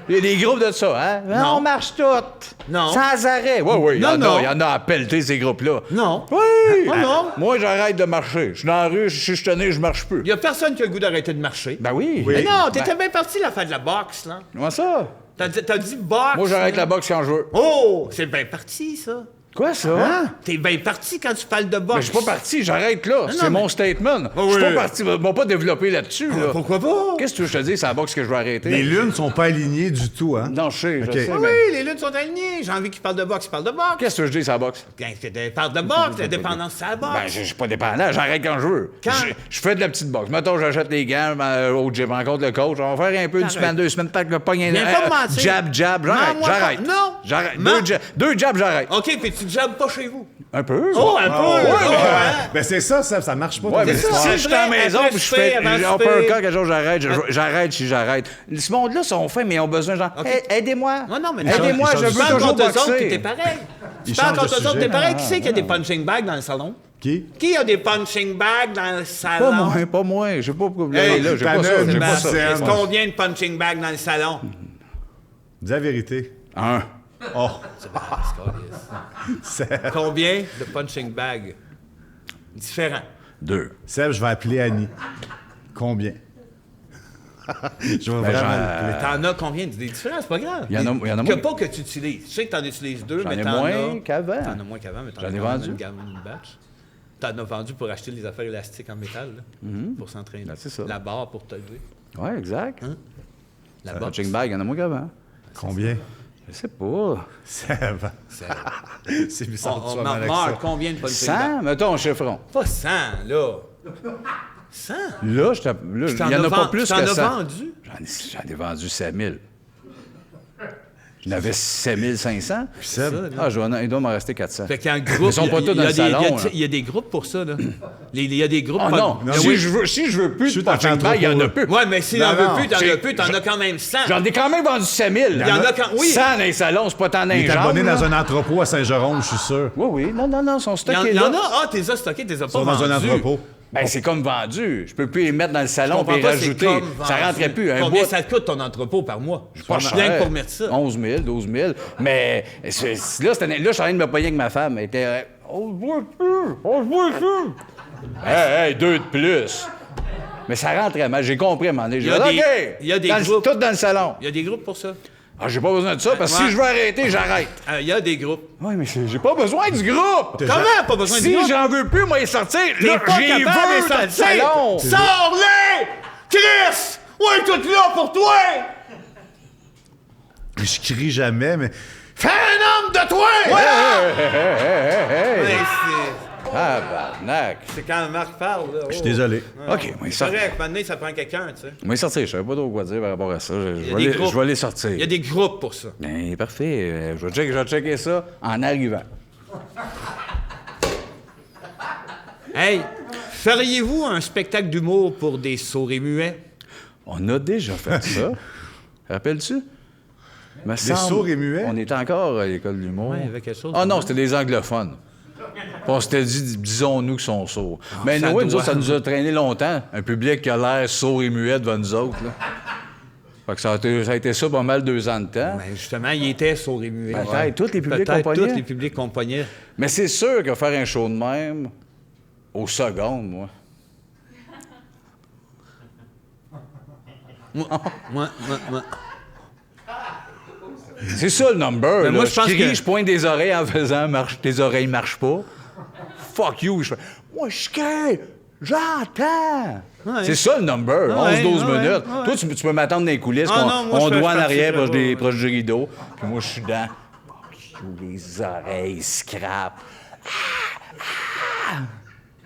Il y a des groupes de ça, hein? On marche toutes. Non. Sans arrêt. Oui, oui, Non, il y en a à pelleter, ces groupes-là. Non. Oui! Non, non. Moi, j'arrête de marcher. Je suis dans la rue, si je suis tanné, je marche plus. Il y a personne qui a le goût d'arrêter de marcher. Ben oui. Mais non, t'étais bien parti de la fin de la boxe, là. Comment ça? T'as dit boxe. Moi, j'arrête là. la boxe quand je veux. Oh, c'est bien parti, ça. Quoi, ça? T'es bien parti quand tu parles de boxe. Mais je suis pas parti, j'arrête là. C'est mais- mon statement. Je suis oui. pas parti, ils m'ont pas développé là-dessus, là. Pourquoi pas? Qu'est-ce que tu veux que je te dise? C'est la boxe que je veux arrêter. Les lunes sont pas alignées du tout, hein? Non, je sais, Ok. je sais, Ah mais... oui, les luttes sont alignées. J'ai envie qu'il parle de boxe, il parle de boxe. Qu'est-ce que je dis, c'est la boxe? Quand tu parles de boxe, la dépendance, c'est la boxe. Ben, je suis pas dépendant, j'arrête quand je veux. Quand? Je fais de la petite boxe. Mettons, j'achète les gants au gym, rencontre le coach, on va faire un peu une semaine, 2 semaines, peut-être le pogne Viens pas me mentir. jab, Non, moi, j'arrête. pas- non. J'arrête. Non. Deux jabs, j'arrête. OK, puis tu ne jabbes pas chez vous. Un peu. Oh, un peu. ouais, Oh, mais- hein. Ben c'est ça marche pas. Ouais, ton mais histoire. si je suis à la maison Après puis je souper, fais avant j'ai souper. uppercut, quelque chose, j'arrête si j'arrête. Ce monde-là sont faits, mais ils ont besoin, genre, OK. Aidez-moi. Non, non, mais Aidez-moi, ils je changent veux de Tu parles toujours contre eux autres, puis boxer. t'es pareil. Tu Ils parles changent de contre eux autres, sujet. t'es pareil. Qui c'est qui a des punching bags dans le salon? Qui? a des punching bags dans le Pas salon? moi, pas moi. J'ai pas Hey, là, j'ai pas t'en ça, as j'ai une pas ça. dizaine. Combien de punching bags dans le salon? Dis la vérité. Un. Oh. Seb, Combien de punching bags? Différents. 2. Seb, je vais appeler Annie. Combien? Je vais vraiment l'appeler. T'en as combien? Des différents, c'est pas grave. Il y en a Que moins. pas que tu utilises. Je sais que t'en utilises 2, J'en mais ai t'en moins as... qu'avant. T'en as moins qu'avant, mais t'en J'en as ai quand même vendu. une batch. T'en as vendu pour acheter les affaires élastiques en métal, là, pour s'entraîner. Ben, c'est ça. La barre pour te lever. Ouais, exact. La Un boxe. punching bag, il y en a moins qu'avant. Combien? Je sais pas. Seb. C'est bizarre que tu sois mal avec Marc, ça. combien de punching bags? 100, mettons un chiffron. Pas 100, là. 100? Là, il y en a pas plus T'en que as 100. vendu? J'en ai vendu 7000. J'en avais 7500. Seb, Ah, il doit m'en rester 400. Fait qu'il y a un groupe. Ils sont pas il y a- tous dans le il y a des- salon, là. Il y a des groupes pour ça, là. Il y a des groupes. Ah pas- non, Mais si, oui. je veux plus de suis dans punching bag, il y en a l'entrepôt, plus. Ouais, mais s'il Non, en veut non, plus, t'en c'est- as plus, t'en as quand même 100. J'en ai quand même vendu 5000. Il y en a quand. Oui. 100 dans les salons, c'est pas tant dans il les est abonné jambes, dans là. un entrepôt à Saint-Jérôme, je suis sûr. Oui, non, ils sont Il y en, stockés il y en là. a. Ah, t'es as stockés, t'es as pas Ils sont dans un vendus. entrepôt. Ben, c'est comme vendu. Je peux plus les mettre dans le Je salon comprends et pas, c'est rajouter. comme Ça vendu. rentrait plus. Un Combien bout. ça te coûte ton entrepôt par mois? Pas Je viens cher. pour mettre ça. 11 000, 12 000. Mais là, je suis en train de me pogner avec ma femme. Elle était. On se voit plus. Hey, 2 de plus. Mais ça rentrait mal. J'ai compris à un moment donné. J'ai Il y a dit, des- OK. il y a des Dans le- groupes. Tout dans le salon. Il y a des groupes pour ça. Ah, j'ai pas besoin de ça, parce que Ouais. si je veux arrêter, j'arrête. Il y a des groupes. Oui, mais j'ai pas besoin du groupe. Comment pas besoin de Si groupe? j'en veux plus, moi, les sortir. T'es Là, pas j'y capable de veux les dans le sortir. salon. Sors-les! Chris! Ouais, tout là pour toi! Je crie jamais, mais Fais un homme de toi! Hey. Ouais, Ah, barnac. c'est quand Marc parle, là. je suis désolé. OK, moi, il C'est sort. correct, maintenant, ça prend quelqu'un, tu sais. Moi, il sortir. Je savais pas trop quoi dire par rapport à ça. Il y a des groupes. Je vais les sortir. Il y a des groupes pour ça. Ben, parfait. Je vais checker ça en arrivant. Hey, feriez-vous un spectacle d'humour pour des sourds et muets? On a déjà fait ça. Rappelles-tu? Me semble, sourds et muets? On était encore à l'école de l'humour. Ouais, il y avait quelque chose Ah comme non, ça. c'était des anglophones. Puis on s'était dit, disons-nous qu'ils sont sourds. Mais ça nous, nous doit. autres, ça nous a traîné longtemps. Un public qui a l'air sourd et muet devant nous autres. Là. Fait que ça a été ça pas mal 2 ans de temps. Ben, justement, il était sourd et muet. Peut-être, tous les publics Peut-être qu'on pognait. tous les publics qu'on pognait. Mais c'est sûr que faire un show de même, aux secondes, moi. Moi. C'est ça le number. Mais moi, là. je pense crie, que- je pointe des oreilles en faisant tes oreilles marchent pas. Fuck you. Je fais, moi, je crie, j'entends. Ouais. C'est ça le number, Ouais, 11-12 ouais, minutes. ouais. Toi, tu peux m'attendre dans les coulisses, Ah qu'on non, moi, on je fais doit en partie arrière de là-bas, proche du rideau. Puis moi, je suis dans. Fuck you, les oreilles scrap.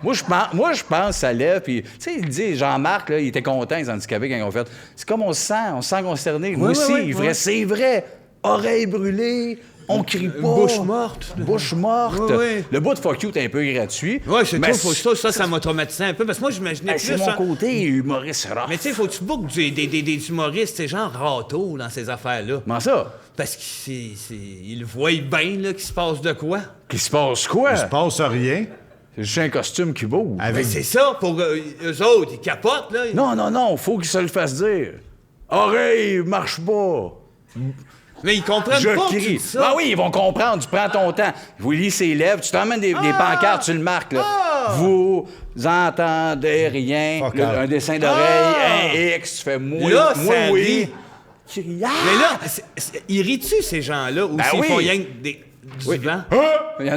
Moi, je pense que ça lève, puis, tu sais, il dit, Jean-Marc, là, il était content, les handicapés, quand ils ont fait. C'est comme on se sent concerné. Moi aussi, c'est vrai. Oreilles brûlées, on crie pas. bouche morte. Bouche morte. Oui, oui. Le bout de fuck you, t'es un peu gratuit. Ouais, c'est mais trop, ça m'a traumatisé un peu, parce que moi, j'imaginais Hey, plus c'est mon ça. côté humoriste rough. Mais tu sais, faut que tu bookes des humoristes, c'est genre râteaux dans ces affaires-là. Comment ça? Parce qu'ils voient bien là, qu'il se passe de quoi. Qu'il se passe quoi? Il se passe rien. C'est juste un costume qui bouge. Mais Avec... c'est ça, pour eux autres, ils capotent, là. Non, faut qu'ils se le fassent dire. Oreille, marche pas. Mais ils comprennent Je pas que tu crie. dis ça. Ah oui, ils vont comprendre. Tu prends ton temps. Vous lis ses lèvres, tu t'emmènes des pancartes, tu le marques. Là. Vous entendez rien. Fuck Là, off. un dessin d'oreille, un X, tu fais moi, Là, moi ça oui. rit. Crie, ah! Mais là, ils rient-tu, ces gens-là, ou Ben s'ils oui. font rien que du vent?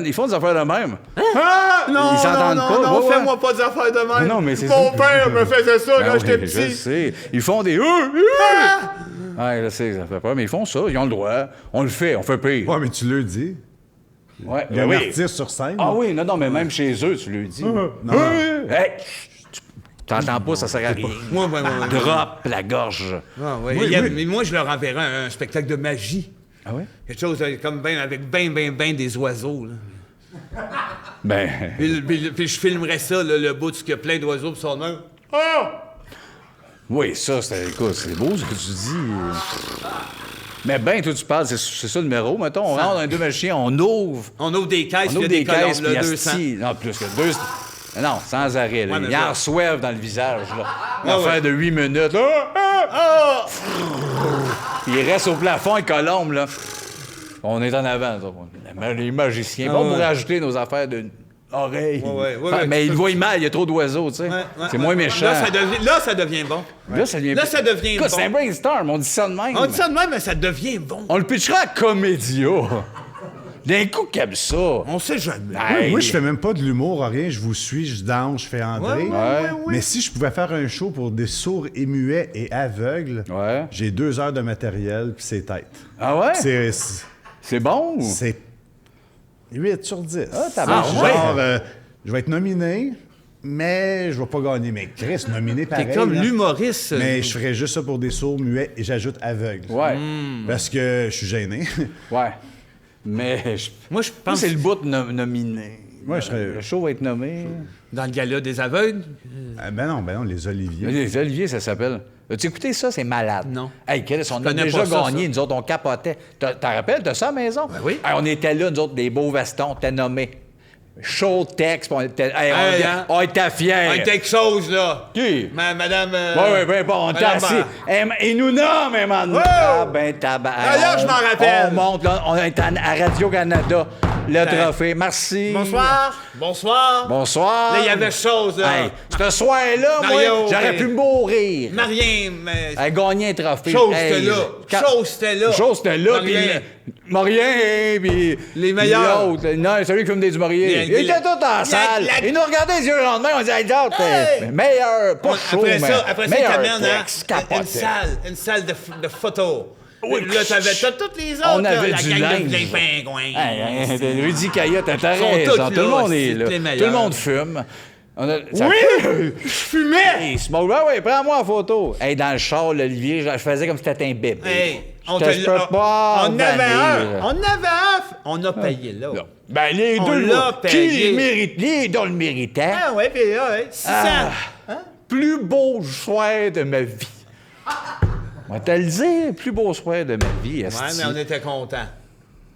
Ils font des affaires de même. Ah! Non, Ils s'entendent pas. non, Ouais, ouais. fais-moi pas des affaires de même. Non, mais c'est Mon ça. père me faisait ça Ben quand oui, j'étais je petit. sais. Ils font des... Ah! Ouais, je sais, ça fait peur, mais ils font ça. Ils ont le droit. On le fait, on fait pire. Ouais, mais tu le dis. Ouais, Il y a ben un oui. artiste sur scène. Ah oui, non, mais même chez eux, tu lui dis. non. Hey, t'entends pas, ça sert à rien. Ouais. Drop la gorge. Ah, ouais. Oui, oui. Mais moi, je leur enverrais un spectacle de magie. Ah ouais? Quelque chose comme avec ben des oiseaux, là. Ben, Puis je filmerais ça, là, le bout qu'il y a plein d'oiseaux, puis son nom. Ah! oui, ça, écoute, c'est beau ce que tu dis. Mais ben, toi, tu parles, c'est ça le numéro, mettons. On rentre dans un deux magiciens, on ouvre. On ouvre des caisses, On puis ouvre il y a des des caisses, colombes, puis là, 200. asti, non, plus que 200. Non, sans arrêt, là. Ouais, mais Il en ça- reçoivent dans le visage, là. Une Ouais, affaire ouais. de 8 minutes. Il reste au plafond, et colombe, là. On est en avant, ça. Les magiciens. Bon, on pourrait ajouter nos affaires de oreilles. Ouais, Mais tu ils peux- voient mal, il y a trop d'oiseaux, tu sais. C'est moins méchant. Là, ça devient bon. Là, ça devient... Là, ça devient Écoute, bon. c'est un brainstorm, on dit ça de même. On dit ça de même, mais ça devient bon. On le pitchera à Comédia. D'un coup, comme ça. On sait jamais. Hey. Moi, je fais même pas de l'humour, rien. Je vous suis, je danse, je fais André. Ouais. Mais si je pouvais faire un show pour des sourds et muets et aveugles, Ouais. j'ai 2 heures de matériel puis c'est tête. Ah ouais? C'est C'est bon? 8 sur 10. Ah, tabarouette. Genre, je vais être nominé, mais je vais pas gagner. Mais Chris, nominé pareil. T'es comme là. l'humoriste. Mais je ferais juste ça pour des sourds, muets et j'ajoute aveugles. Ouais. Parce que je suis gêné. Ouais. Mais Moi, je moi, pense c'est le bout de nominé. Moi, je serais. Le show va être nommé. dans le gala des aveugles. Ben non, les Oliviers. Les Olivier, ça s'appelle. As-tu écouté ça? C'est malade. Non. Hey, Chris, on a connais déjà pas ça, gagné. ça. Nous autres, on capotait. T'en rappelles de ça à la maison? Ben oui. Hey, on était là, nous autres, des beaux vestons, t'es nommé. Show texte, puis on était, hey, Hey, hein? on était fiers. Ah, quelque chose, là. Qui? Madame... Oui, ben bon, on était Madame assis. Bar- Il nous nomme, un moment donné. Wow! Ah, ben, tabac. Ah, là, je m'en rappelle. On monte, là, on est à Radio-Canada. Le Ben, trophée. Merci. Bonsoir. Bonsoir. Bonsoir. Là, il y avait chose, là. Hey, ce soir-là, moi, Mario, j'aurais hey. pu mourir. Marien, mais... Elle gagné un trophée. Chose, Hey, c'était là. quand- Chose, c'était là. Chose, c'était là. Puis Marien. Marien, puis... Les meilleurs. L'autre, non, celui qui fume des Dumoriers. Les- Ils étaient tous dans la salle. Ils nous regardaient les yeux le lendemain. On disait, hey, d'autres, Hey! meilleur, pas chaud, Après mais ça, il meilleur t'amène texte, capotait. une salle de photos. Oui. Là, t'as toutes les autres, On là, avait la du gang de linge. plein pingouins. Hey, Rudy Caillotte, t'as Ils sont raison. tous Tout le là, monde est c'est là. les Tout meilleurs. le monde fume. Ça Oui! fait- Je fumais! Hey, Smoke, ouais, prends-moi en photo. Hey, dans le char, Olivier, je faisais comme si c'était un bébé. Hey, Je peux pas on avait un. venir. On avait un. On a payé là. Là. Ben, les On deux, l'a là, payé. qui mérite, les deux le méritaient. Ah ouais, puis là, ouais, 600. Ah. Plus beau soir de ma vie. On va te le dire, plus beau soir de ma vie, Ouais, esti. mais on était contents.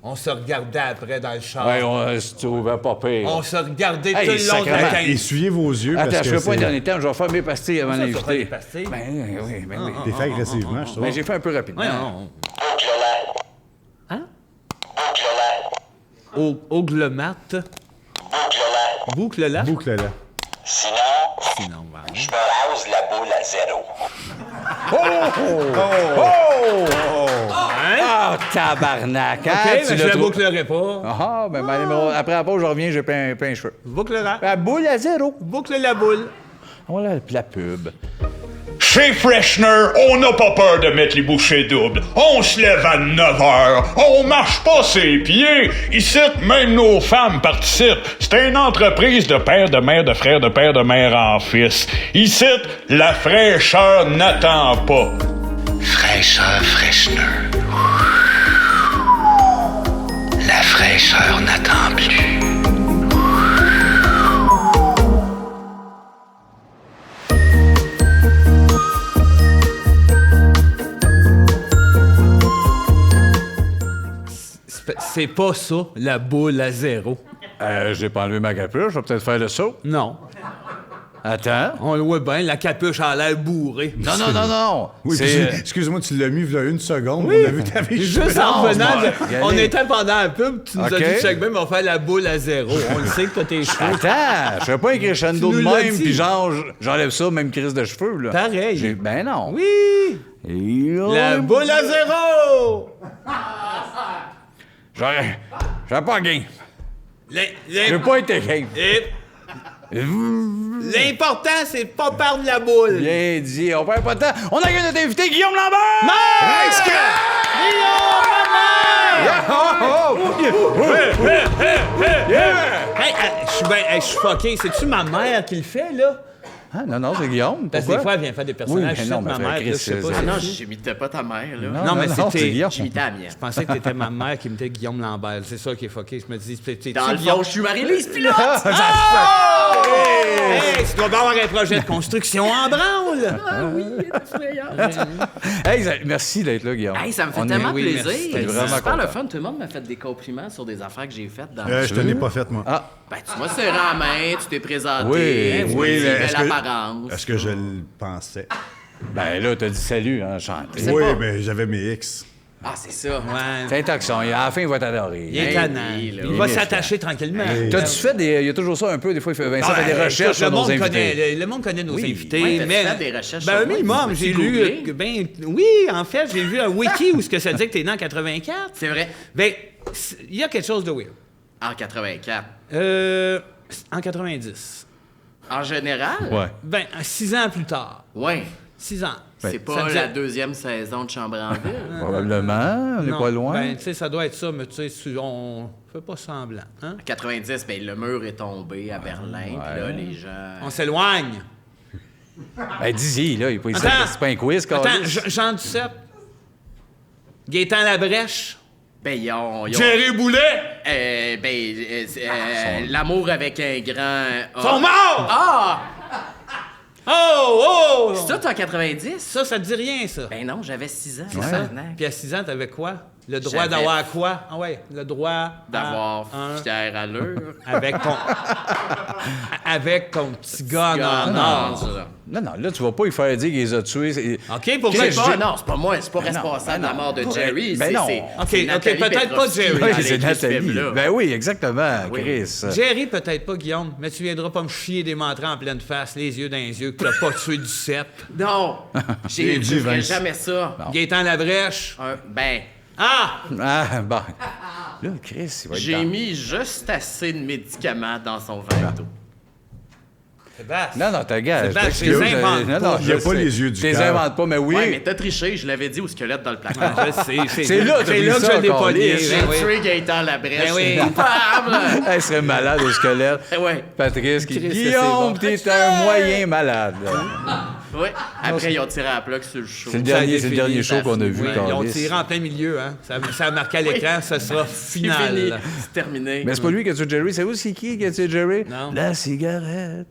On se regardait après dans le char. Ouais, on se trouvait pas pire. On se regardait Hey, tout le long de la sacrément. caisse. Essuyez vos yeux. Attends, parce je que fais pas un c'est- dernier temps, je vais faire mes pastilles avant Ça, tu vas faire l'invité. des pastilles? Ben oui, ben oui. T'es fait agressivement, je trouve. Ben, j'ai fait un peu rapidement. Ouais, non. Boucle-la. Hein? Boucle-la. Oglemat. Boucle-la. Boucle là. Boucle-la. Sinon, Sinon, ben, je me rase la boule à zéro. Ah, tabarnak, hein? OK, mais Tu je l'as la trop- bouclerai pas. Ah, ben, après la pause, je reviens, j'ai plein de cheveux. Bouclera. La boule à 0. Boucle la boule. Voilà, la pub. Chez Freshener, on n'a pas peur de mettre les bouchées doubles. On se lève à 9 heures. On marche pas ses pieds. Ici, même nos femmes participent. C'est une entreprise de père, de mère, de frère, de père, de mère en fils. Ici, la fraîcheur n'attend pas. Fraîcheur Freshener. La fraîcheur n'attend plus. C'est pas ça, la boule à 0. J'ai pas enlevé ma capuche, je vais peut-être faire le saut. Non. Attends. On le voit bien, la capuche a l'air bourrée. Non. Oui, C'est... puis, excuse-moi, tu l'as mis il y a une seconde. On a vu ta vie. Juste en Non, venant, c'est bon. on était pendant un pub, tu nous OK. as dit check bien, mais on va faire la boule à 0. On le sait que t'as tes cheveux. Attends, je fais pas un crescendo Tu de nous l'as même, dit. puis genre, j'enlève ça, même crise de cheveux, là. Pareil. Ben non. Oui! La boule à 0! J'aurais pas game. J'ai pas été game. L'important, c'est pas perdre la boule. Bien dit, on perd pas de temps. On a notre invité, Guillaume Lambert! Je suis fucké. C'est-tu ma mère qui le fait, là? Ah, non, c'est Guillaume. Parce que Pourquoi? des fois, elle vient faire des personnages. Oui, mais non, ma mais mère, Chris, là, je sais pas. c'est- Ah c'est non, qui. j'imitais pas ta mère, là. Non, mais c'est c'était... Guillaume. J'imitais la mienne. Je pensais que t'étais ma mère qui imitait Guillaume Lambert. C'est ça qui est fucké. Je me dis, t'es-tu Dans le Guillaume? fond, je suis Marie-Lise Pilote! Hey, tu dois bien avoir un projet de construction en branle! Hey, merci d'être là, Guillaume. Hey, ça me fait On est- tellement oui, plaisir. merci. T'es C'est vraiment super le content. fun. Tout le monde m'a fait des compliments sur des affaires que j'ai faites dans Je te l'ai pas faite, moi. Ah, Ben, tu m'as serré la main, tu t'es présenté. Oui, tu oui, m'as dit mais belle est-ce que- apparence. Est-ce que je le pensais? ben là, t'as dit salut, hein, chante. sais Oui, pas. mais j'avais mes X. Ah, c'est ça. Ouais. Fais attention, à la fin, il va t'adorer. Il est Hey, tannant. oui, là. Il va Il est s'attacher tranquillement. T'as-tu fait des... Il y a toujours ça un peu, des fois, Vincent fait des Ah, recherches écoute, sur nos invités. le monde connaît nos Oui. invités, Ouais, t'as-tu mais... fait des recherches ben, sur un moi? minimum, Tu j'ai m'as-tu lu... googlé? Ben, oui, en fait, j'ai vu un wiki où ce que ça disait que t'es né en 84. C'est vrai. Ben, il y a quelque chose de weird. En 84. En 90. En général? Ouais. Ben, 6 ans plus tard. Ouais. 6 ans. C'est Ça pas disait- la deuxième saison de Chambre en ville. Probablement, on n'est Non, pas loin. Ben, tu sais, ça doit être ça, mais tu sais, on fait pas semblant. Hein? En 90, ben, le mur est tombé à Berlin, puis là, les gens... On s'éloigne. Ben, dis-y, là, il peut Attends. c'est pas un quiz, Attends, câlisse. Jean Duceppe. Gaétan Labrèche. Ben, ils ont... Jerry Boulet. L'amour avec un grand... A. Sont morts! Ah! Oh! C'est ça, t'es en 90? Ça te dit rien, ça. Ben non, j'avais 6 ans. Puis à 6 ans, t'avais quoi? Le droit J'avais- d'avoir quoi? Ah ouais, le droit D'avoir un- fière allure. avec ton avec ton petit gun en Non, or. ça. Non, là, tu vas pas lui faire dire qu'il les a tués. OK, pour C'est que pas, non, c'est pas moi, c'est pas Ben non, responsable ben de la mort de non. Jerry. Ben c'est- non. c'est- OK, c'est OK, Nathalie peut-être pas Petrovski Jerry. qui a Oui, écrit c'est ce Nathalie. film-là. Ben oui, exactement, Oui. Chris. Jerry, peut-être pas, Guillaume, mais tu viendras pas me chier des mentrants en pleine face, les yeux dans les yeux, que t'as pas tué du cep. Non, J'ai je dit, ferais Vince. jamais ça. Gaétan Labrèche. Ben, Ah! Ah, bon. Là, Chris, il va être j'ai dans- mis juste assez de médicaments dans son verre d'eau. Sébastien. Non, ta gars. C'est Bastien, les invente pas. Il y a pas les yeux du Tu les cœur. inventes pas, mais oui. Ouais, mais t'as triché, je l'avais dit au squelette dans le placard. Je sais, C'est là, t'as c'est pris là que ça, je l'ai pas câlisse. dit. J'ai Ben oui. tué Gaëtan Labrèche. Ben oui. Coupable! Elle serait malade au squelette. Ouais. Patrice qui Christ, dit c'est Guillaume, bon. t'es un moyen malade. Ouais. Après, ils ont tiré à la plaque sur le show. C'est le Ça a dernier, c'est le défini, dernier ça show qu'on a a vu, Oui, ils ont câlisse. tiré en plein milieu, hein. Ça a marqué à l'écran, ça sera C'est fini. final. C'est terminé. Mais c'est pas lui qui a tué Jerry, c'est où c'est qui a tué Jerry? Non. La cigarette.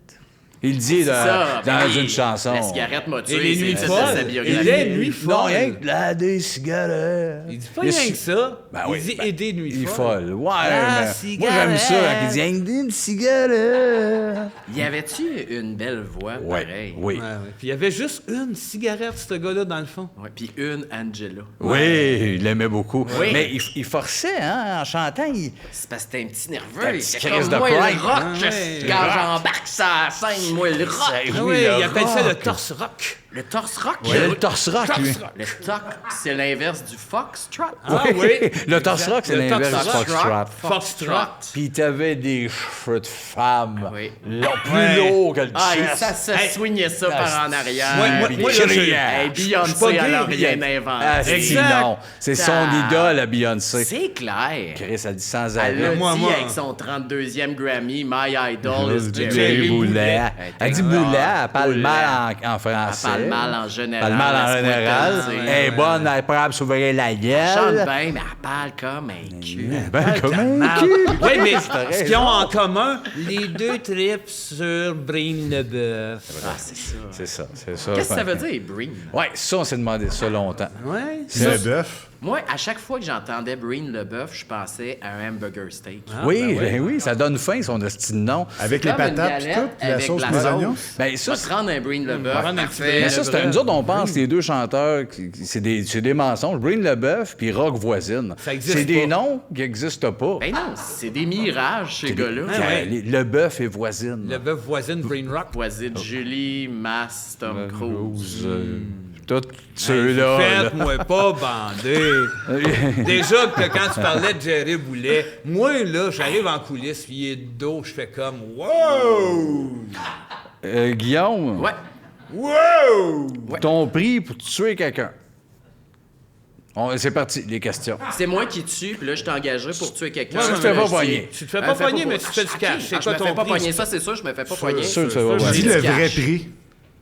Il dit C'est ça, dans ben oui. une chanson. La cigarette m'a tué. Et les nuits c'est folles. sa Et biographie. les nuits Non, folles. rien que la des cigarettes. Il dit pas rien que ça. Ben il oui, dit ben, et des nuits Il est folles. folle. Ouais, La mais moi j'aime ça quand il dit rien que une cigarette. Y avait-tu une belle voix, Ouais, pareil? oui. Ouais, ouais. Puis il y avait juste une cigarette, ce gars-là, dans le fond. Ouais, puis une Angela. Oui, il l'aimait beaucoup. Oui. Mais il forçait, hein, en chantant. C'est parce que t'es un petit nerveux. T'as un Il petit était crise comme de moi, pride. le rock. Ah, ouais. Quand j'embarque sur la scène, moi, le rock. Ah Oui, oui, le il appelle ça le rock. torse rock. Le torse rock? Il a le torse rock, lui. Le toc, c'est l'inverse du foxtrot. Ah oui. Le torse rock, c'est Le l'inverse du torse rock. foxtrot. Foxtrot. Puis t'avais des cheveux de femme. Oui. Plus Ouais. lourds que le Ah, chest. ça se soignait ça par en arrière. Moi, là, Hey, je suis pas Beyoncé, gay, elle a Beyoncé. rien inventé. Ah, c'est Exact. non. C'est son Ah. idole, la Beyoncé. C'est clair. Chris, elle dit sans Elle l'a arrêt. Moi, dit avec son 32e Grammy, My Idol is Jerry Jerry Boulet. Boulet. Elle dit Boulet, elle parle Boulet. mal en français. Elle parle mal en général. Elle parle mal en elle se général. pointe le nez. Elle est bonne, elle est prête à s'ouvrir la Elle chante gueule. bien, mais elle parle comme un cul. Ben, comme un Marde. cul. Oui, mais T'as ce qu'ils ont raison. en commun, les deux tripes sur Breen Leboeuf. Ah, c'est ça. C'est ça, c'est ça. Qu'est-ce que ça veut dire, Breen? Ouais, ça, on s'est demandé ça longtemps. Ouais. C'est le bœuf. Moi, à chaque fois que j'entendais Breen Leboeuf, je pensais à un hamburger steak. Oui, ben oui, ça donne faim, son esti de nom. Avec les Comme une patates et galette tout, puis la avec sauce la les sauce. oignons. Ben Ça ça, te rendre un Breen Leboeuf. prendre un parfait. petit mais ça, c'est vrai. nous autres, on pense, les deux chanteurs, c'est des mensonges. Breen Leboeuf puis Rock Voisine. Ça existe C'est des pas. noms qui n'existent pas. Ben non, c'est des mirages, ces gars-là. ouais. Le bœuf et voisine. Le bœuf voisine Breen Rock. Voisine Julie, Mass, Tom Cruise. Tous ceux-là. là. Faites-moi pas bander. Déjà que quand tu parlais de Jerry Boulet, moi, là, j'arrive en coulisses, puis il est de dos, je fais comme « Wow! Guillaume, Ouais. Wow! ton prix pour tuer quelqu'un. C'est parti, les questions. C'est moi qui tue, puis là, je t'engagerai pour tuer quelqu'un. Ouais, Tu te mais fais pas je pogner. Tu te fais pas pogner, mais tu te fais du cash. C'est Je quoi me fais ton pas prix? pogner, ça c'est sûr, je me fais pas pogner. sûr, ça va. Dis J'ai le du vrai cash. prix.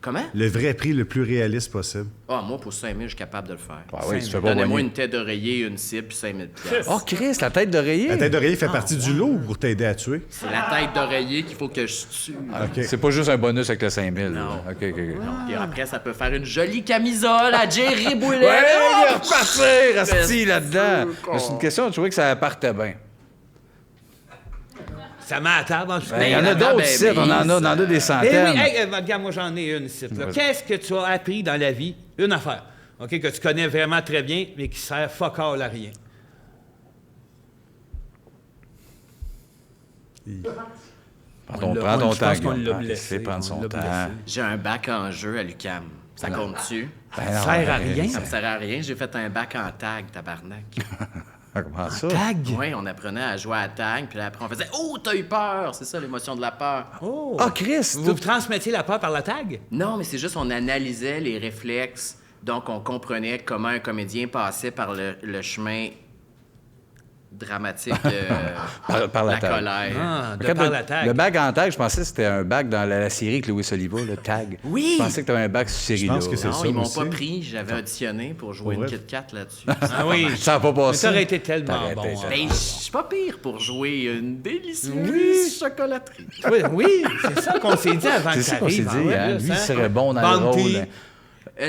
Comment? Le vrai prix le plus réaliste possible. Ah, moi, pour 5 000, je suis capable de le faire. Ah oui, tu te fais pas Donnez-moi pogner. une tête d'oreiller, une cible, puis 5 000 piastres. Oh, Chris, la tête d'oreiller. La tête d'oreiller fait partie du lot pour t'aider à tuer. C'est la tête d'oreiller qu'il faut que je tue. OK. C'est pas juste un bonus avec le 5000. Non. OK, OK. Puis après, ça peut faire une jolie camisole à Jerry Boulet. Ouais, Oh! il va repartir, asti, Fais là-dedans. sûr, Mais c'est une question, tu vois que ça partait bien. Ça met à table, je Il y en a d'autres ici, on en a des Eh centaines. oui, hey, regarde, moi j'en ai une ici. là. Qu'est-ce que tu as appris dans la vie? Une affaire, OK, que tu connais vraiment très bien, mais qui sert fuck all à rien. Prends l'a- ton je pense temps, qu'on l'a Guillaume. blessé, Laissez prendre on son l'a temps. blessé. J'ai un bac en jeu à l'UQAM. Ça compte-tu? Ben Ça non, sert à ben, rien. Ça me sert à rien. J'ai fait un bac en tag, tabarnak. Comment ça? Tag! Oui, on apprenait à jouer à tag, puis là, après, on faisait « Oh, t'as eu peur! » C'est ça, l'émotion de la peur. Oh! Ah, Chris! Vous transmettiez la peur par la tag? Non, mais c'est juste on analysait les réflexes, donc on comprenait comment un comédien passait par le chemin dramatique de Par la tag. colère. Ah, de Quand par le- la tag. Le bac en tag, je pensais que c'était un bac dans la série avec Louis Oliva, le tag. Oui! Je pensais que tu avais un bac sur cette série-là. pense que c'est Non, ça ils m'ont aussi. pas pris. J'avais auditionné pour jouer une vrai? Kit Kat là-dessus. Ah oui! Ça n'a pas Mais passé. t'aurais été tellement T'aurais bon. été- hein. Ben, je suis pas pire pour jouer une délicieuse chocolaterie. Oui, oui, c'est ça qu'on s'est dit avant C'est que ça ça qu'on s'est arrive. dit, hein. Lui, il serait bon dans le Bounty. rôle.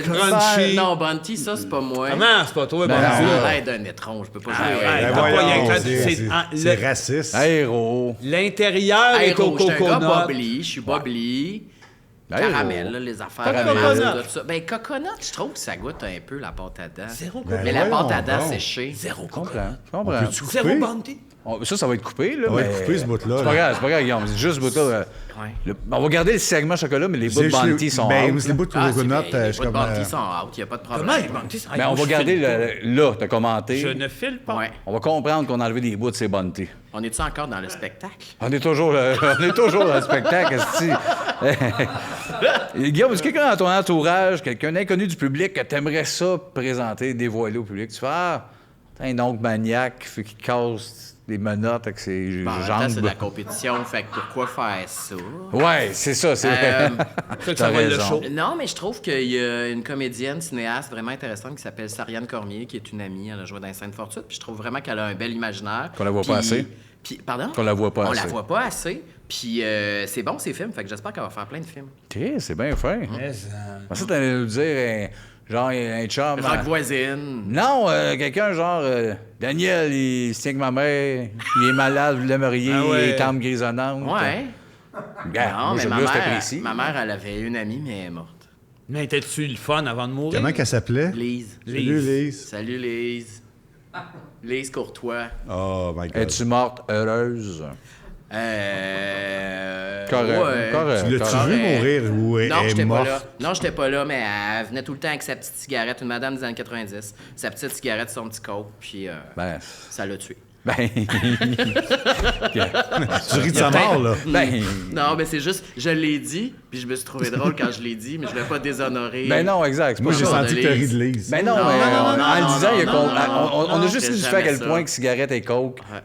Crunchy. Non, Bunty, ça, c'est pas moi. Comment? C'est pas toi, Ben Bounty? non. J'ai l'air d'un étron, je peux pas jouer. ouais, avec. ben Ben pas voyons, rien que- c'est- c'est- c'est le- raciste. Héros. L'intérieur est au Héros, je suis un gars coconut. bubbly, je suis bubbly. Ben, Caramel, héros. là, les affaires. Caramel. Coconut. Tout ça. Ben, coconut, je trouve que ça goûte un peu la pâte à dents. Zéro Ben Mais la pâte à voyons dents donc. séchée. Zéro Je comprends. Je comprends. Peux-tu Zéro couper? Bounty. Ça va être coupé, là. Ça va mais- être coupé, ce bout-là, C'est là. pas grave, c'est pas grave, Guillaume. C'est juste ce bout-là. Ouais. On va garder le segment chocolat, mais les bouts de Bounty sont Ben, out. les bouts de Ah, c'est coconut, bien, je les suis bouts de comme... Bounty sont out, il n'y a pas de Comment problème. Bounty? Ah, Mais moi, on va je garder file là, t'as commenté. Je ne file pas. Ouais. On va comprendre qu'on a enlevé des bouts de ces Bounty. On est-tu encore dans le spectacle? On est toujours dans le spectacle, esti. Guillaume, est-ce que quelqu'un dans ton entourage, quelqu'un d'inconnu du public, que t'aimerais ça présenter, dévoiler au public? Tu fais, t'as un oncle maniaque qui casse des menottes avec ses Bon, en même temps, c'est jambes. de la compétition, fait que pourquoi faire ça? Ouais, c'est ça, c'est Euh, vrai. Ça, T'as va être le raison. show. Non, mais je trouve qu'il y a une comédienne, cinéaste vraiment intéressante qui s'appelle Sariane Cormier, qui est une amie. Elle a joué dans les Sainte Fortune, puis je trouve vraiment qu'elle a un bel imaginaire. Qu'on la voit pas assez. Puis, pardon? Qu'on la voit pas On assez. la voit pas assez. Puis c'est bon, ces films, fait que j'espère qu'elle va faire plein de films. OK, c'est bien fait. Mais, Ça, t'allais nous dire, genre, un chum. Rock voisine. Non, quelqu'un genre, Daniel, il se tient avec ma mère, il est malade, vous l'aimeriez, Ah ouais. il est âme grisonnante. Ouais. Regarde, Non, moi, mais j'aime ma bien, c'était mère, précis. ma mère, elle avait une amie, mais elle est morte. mais étais-tu le fun avant de mourir? Comment qu'elle s'appelait? Lise. Salut, Lise. Salut, Lise. Lise Courtois. Oh, my God. Es-tu morte heureuse? Correct. L'as-tu vu mourir ou Non, elle est j'étais pas morte? là. Non, j'étais pas là, mais elle venait tout le temps avec sa petite cigarette, une madame des années 90. Sa petite cigarette, son petit coke, puis Ben, ça l'a tué. ben, Tu ris de sa mort, là. ben, Non, mais c'est juste, je l'ai dit, puis je me suis trouvé drôle quand je l'ai dit, mais je voulais pas déshonorer. ben non, exact. c'est Moi, pas j'ai ça. senti que t'as ri de Lise. Ben non, Non, mais non, en non, le disant, il y a non, on a non, juste c'est dit fait à quel jamais point ça. que cigarette et coke, Ouais.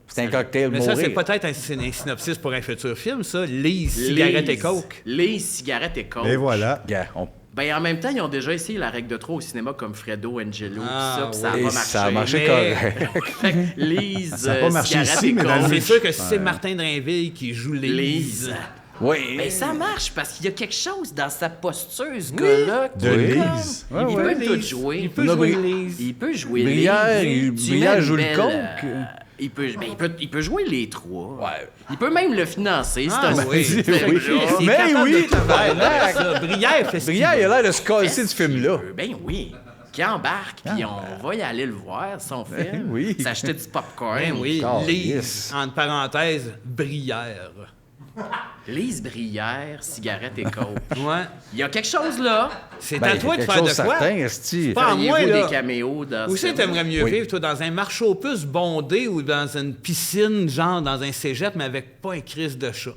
c'est un cocktail Mais mourir. ça, c'est peut-être un synopsis pour un futur film, ça. Lise, cigarette et coke. Lise, cigarette et coke. Et voilà. Gars, Ben, en même temps, ils ont déjà essayé la règle de 3 au cinéma comme Fredo, Angelo, Ah, pis ça, pis et ça a pas ça a marché. marché Mais- correct. Fait que Lise, Ça a pas marché cigarette ici, et mais dans le coke. C'est sûr que si c'est Martin Drainville qui joue Lise... Lise. Oui. Ben, ça marche parce qu'il y a quelque chose dans sa posture, ce gars-là. De qui- Lise. Il ouais. peut tout jouer. Il peut Non, jouer mais- Lise. Il peut jouer Brière, Lise. Tu Brière mets une joue le belle, coke. il peut jouer les trois. Ouais. Il peut même le financer, c'est Ah, un oui. style Oui. film-là. Il est Mais capable oui, de tout faire, tabarnak. ça. Brière fait ce qu'il Brière, il veut. a l'air de se casser du film-là. Ben oui. Qui embarque, puis on va y aller le voir, son film. Oui. S'acheter du popcorn. Ben oui, Oh, Lise, yes. entre parenthèses, Brière. Lise Brière, cigarette et coke. Ouais. Il y a quelque chose là. C'est Ben, à toi de quelque faire de chose quoi? certain, esti. Pas à moi, Feriez-vous là. des caméos dans Où ce c'est film? t'aimerais mieux Oui. vivre, toi, dans un marché aux puces bondé ou dans une piscine, genre dans un cégep, mais avec pas un crise de chat?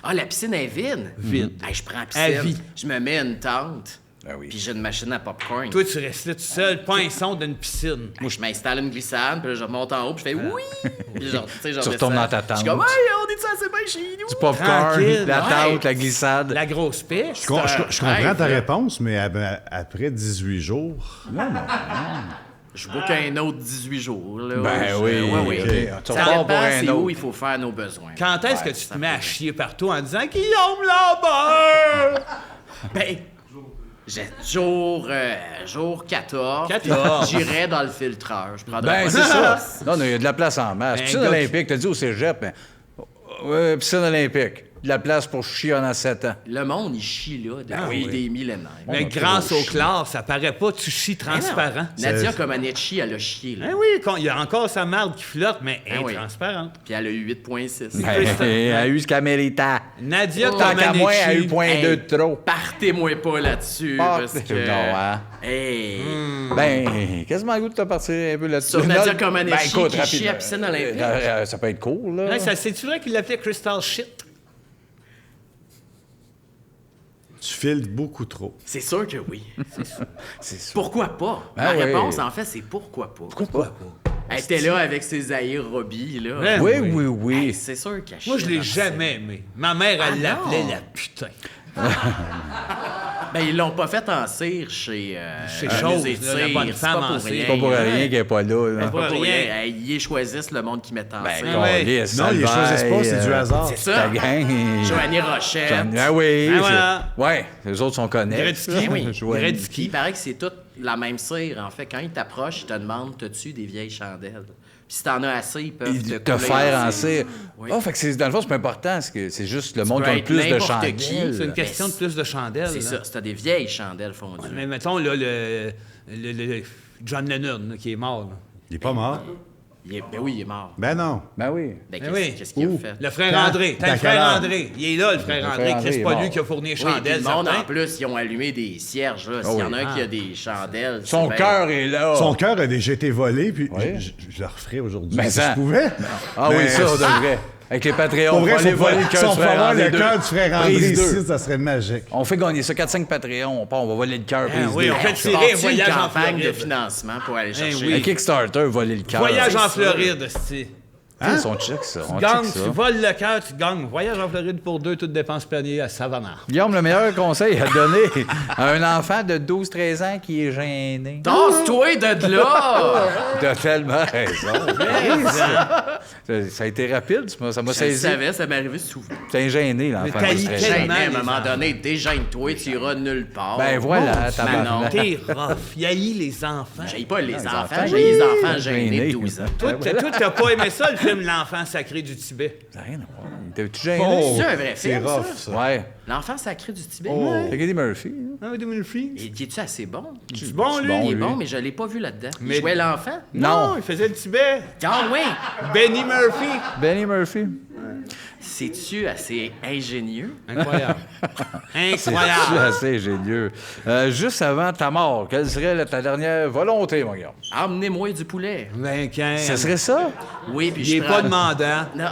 Ah, la piscine est vide? Vide. Hey, je prends la À piscine, vie. je me mets une tente, Ben oui. puis j'ai une machine à popcorn. Toi, tu restes là tout seul, pas un son d'une piscine. Moi, je m'installe une glissade, puis là, je remonte en haut, puis je fais oui! Puis genre, tu sais, je Tu retournes redescends. dans ta tente. Je suis comme, hey, on est-tu assez bien chez nous? Du popcorn, Tranquille. la Ouais. tente, la glissade. La grosse pêche. Je comprends rêve, ta là. réponse, mais après 18 jours... Je book un autre 18 jours, là. Ben Je- oui. Ouais, oui. Ok. Tu Ça repars pour dépend, un c'est où autre. il faut faire nos besoins. Quand est-ce que tu ça te mets à peut- chier partout en disant « Guillaume Lambert! Ben, jour 14, 14. j'irai dans le filtreur. Je prendrai Ben, pas c'est de ça. place. Non, non, il y a de la place en masse. Ben, Piscine gars, olympique, t'as dit au cégep, ben, piscine olympique. De la place pour chier en 7 ans. Le monde, il chie là depuis des millénaires. Mais grâce au clair, ça paraît pas, tu chies transparent. Nadia Comaneci, elle a chié, là. Ben oui, il y a encore sa marde qui flotte, mais elle est oui. transparente. Puis elle a eu 8,6. Ben, elle a eu ce qu'elle méritait. Nadia Tant qu'à moi, elle a eu Comaneci. 0.2 de trop. Partez-moi pas là-dessus, Ah, parce que... non, hein. Hey! Ben, quasiment le goût de te partir un peu là-dessus. Sur Nadia Non, Comaneci écoute, qui rapide. chie à piscine olympique. Ça peut être cool, là. Ouais, c'est-tu vrai qu'il l'appelait Crystal Shit? Tu files beaucoup trop. C'est sûr que oui. C'est ça. Pourquoi pas? Ben Ma oui. réponse, en fait, c'est pourquoi pas. Pourquoi pas? Elle était là avec ses Zahir Roby, là. Ben Oui, oui. oui, oui. Hey, c'est sûr qu'elle Moi, je chie l'ai dans jamais aimé. Ma mère, elle Ah, l'appelait non. la putain. Ben, ils l'ont pas fait en cire chez... Chez Musée Chose, de là, la cire. bonne C'est femme pas en pour cire. rien. C'est pas pour rien qu'elle n'est pas là. là. C'est pas pour rien. rien. Hey, ils choisissent le monde qui met en Ben, cire. ouais. câlisse, Non, ils les Salvaire, choisissent pas, c'est du hasard. C'est Ta ça. gang. Joanny Rochette. Ah oui. Ben voilà. Ouais, les autres sont connexes. Gretzky. là. Oui. Joanie. Puis il paraît que c'est toute la même cire. En fait, quand ils t'approchent, ils te demandent t'as-tu des vieilles chandelles. Puis si t'en as assez, ils peuvent Ils te te couler faire en en cire. Oui. Oh, fait que c'est, dans le fond, c'est pas important. C'est juste le monde peux qui a le être plus de n'importe chandelles. qui. C'est une question de plus de chandelles. C'est là. ça, c'est des vieilles chandelles fondues. Mais mettons, là, le John Lennon, là, qui est mort. là. Il est pas mort. Ben oui, il est mort. Ben non. Ben oui. Ben, Ben oui. qu'est-ce qu'il a fait? Le frère Quand? André. T'as Dans le quelle frère heure? André. Il est là, le frère André. André C'est est pas mort. lui qui a fourni les Oui, puis chandelles. le monde, certain. en plus, ils ont allumé des cierges. Là. S'il y en a un qui a des chandelles... Son c'est cœur est là. Son cœur a déjà été volé, puis Ouais. je le referais aujourd'hui. Ben si ça. je pouvais. Ah oui, Mais- ça, on devrait. Avec les Patreons, Pour on vrai, va aller si voler le on cœur peut du frère avoir André le deux. cœur du frère André Prise ici, deux. ça serait magique. On fait gagner ça, 4-5 Patreons, on va voler le cœur. Ah prise oui, deux. on fait Je tirer un une voyage en campagne de Floride. financement pour aller chercher... oui. Un Kickstarter, voler le cœur. Voyage en sûr. Floride, hostie. Hein? Son check, ça. On Tu gagnes, check tu ça. voles le cœur, tu gagnes. Voyage en Floride pour 2, toutes dépenses panier à Savannah. Guillaume, le meilleur conseil à donner à un enfant de 12-13 ans qui est gêné. Tasse-toi de là! T'as tellement raison. Ça a été rapide, ça m'a Je le saisi. savais, ça m'est arrivé souvent. T'es gêné, l'enfant. Mais t'as de eu 13 quel- ans. Tellement, À un les moment enfants. donné, déjeune-toi, tu iras nulle part. Ben voilà, Mon tabarnak. Dieu, T'es rough. Il haït les enfants. J'ai pas les enfants, enfants, j'ai les enfants oui. gênés de Gênés. 12 ans. Toi, t'as pas aimé ça, le film L'Enfant sacré du Tibet? Ça n'a rien à voir. T'es-tu gêné? Oh, C'est un vrai c'est film, rough, ça? ça. Ouais. L'enfant sacré du Tibet. C'est Eddie Murphy. hein? Ah, 2000 Et qui est-tu assez bon? C'est bon, lui? bon, Il est lui. bon, mais je l'ai pas vu là-dedans. Il Mais- jouait l'enfant? Non, il faisait le Tibet. Ah oui! Benny Murphy. Benny Murphy. C'est-tu assez ingénieux? Incroyable. C'est Incroyable. assez génieux. Juste avant ta mort, quelle serait ta dernière volonté, mon gars? Emmenez-moi du poulet. Ce serait ça? Oui, puis Il est je pas prends... demandant. Non.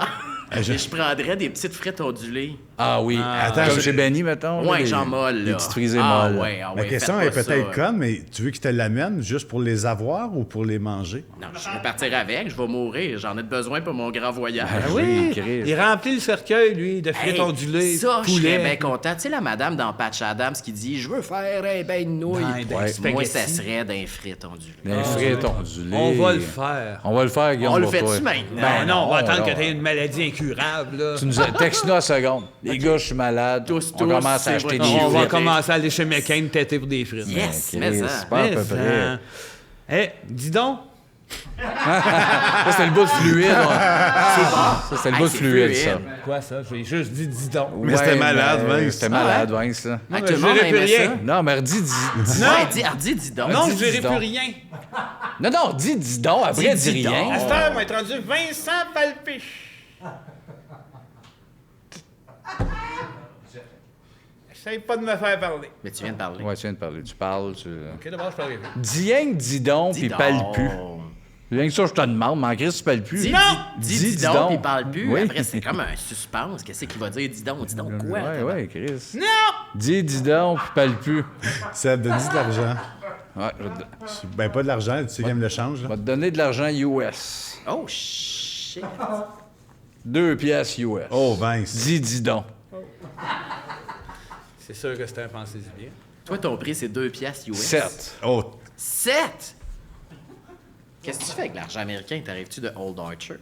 Mais je prendrais des petites frites ondulées. Ah oui. Attends, Comme chez Benny, mettons. Ouais, les- genre molle, là. Les petites frisées ah, molles. Ouais, ah, Ma ouais, question faites est pas peut-être ça. conne, mais tu veux qu'il te l'amène juste pour les avoir ou pour les manger? Non, je vais partir avec, je vais mourir. J'en ai besoin pour mon grand voyage. Ah oui, Christ. il remplit le cercueil, lui, de frites Hey, ondulées, ça, je poulet. serais bien content. Tu sais, la madame dans Patch Adams qui dit « Je veux faire un bain de nouilles. Dans Ouais. spaghetti. Moi, ça serait d'un frites ondulées. Les frites ondulées. On va le faire. On va le faire, Guillaume. On le pour fait-tu toi. maintenant? Ben non, on va attendre non. que tu aies une maladie incurable, là. Tu nous texte-nous à la seconde. Les gars, je suis malade. Tous, on tous, commence à c'est acheter vrai. des On va frites. commencer à aller chez McCain têter pour des frites. Yes, Chris, mais ça. c'est pas à peu Mais près. dis donc. Ça, c'était le bout de fluide. Ouais. Ça, c'était le Hey, bout de c'est fluide, ça. fluide. Quoi, ça? J'ai juste dit dis donc. Mais c'était malade, mais Vince. C'était malade, Vince, là. Hey, mais tout le je monde dirai plus aimait rien. ça. Non, mais redis, dis. Non. Ouais, dis donc. Non, dis je dirai donc. plus rien. Non, dis donc. Après, dis dis rien. donc. À cette heure, on va être rendu Vincent Palpiche. Essaye pas de me faire parler. Mais tu viens de parler. Ouais, tu viens de parler. Tu parles, tu... OK, d'abord, je parle. Dis rien que dis donc, puis parle plus. Rien que ça, je te demande, mais en Christ, tu parles plus. Dis donc, puis il parle plus. Oui. Après, c'est comme un suspense. Qu'est-ce qu'il va dire? Dis donc quoi? Ouais, Chris. Non! Dis donc, puis parle plus. Seb, donne-nous de l'argent. Ouais, je Ben, pas de l'argent, tu sais qu'il aime le change, là. vais te donner de l'argent US. Oh, shit. 2 piastres US. Oh, Vince. Dis donc. C'est sûr que c'était un pensée-y bien. Toi, ton prix, c'est 2 piastres US. 7. Oh, 7? Qu'est-ce que tu fais avec l'argent américain? T'arrives-tu de Old Orchard?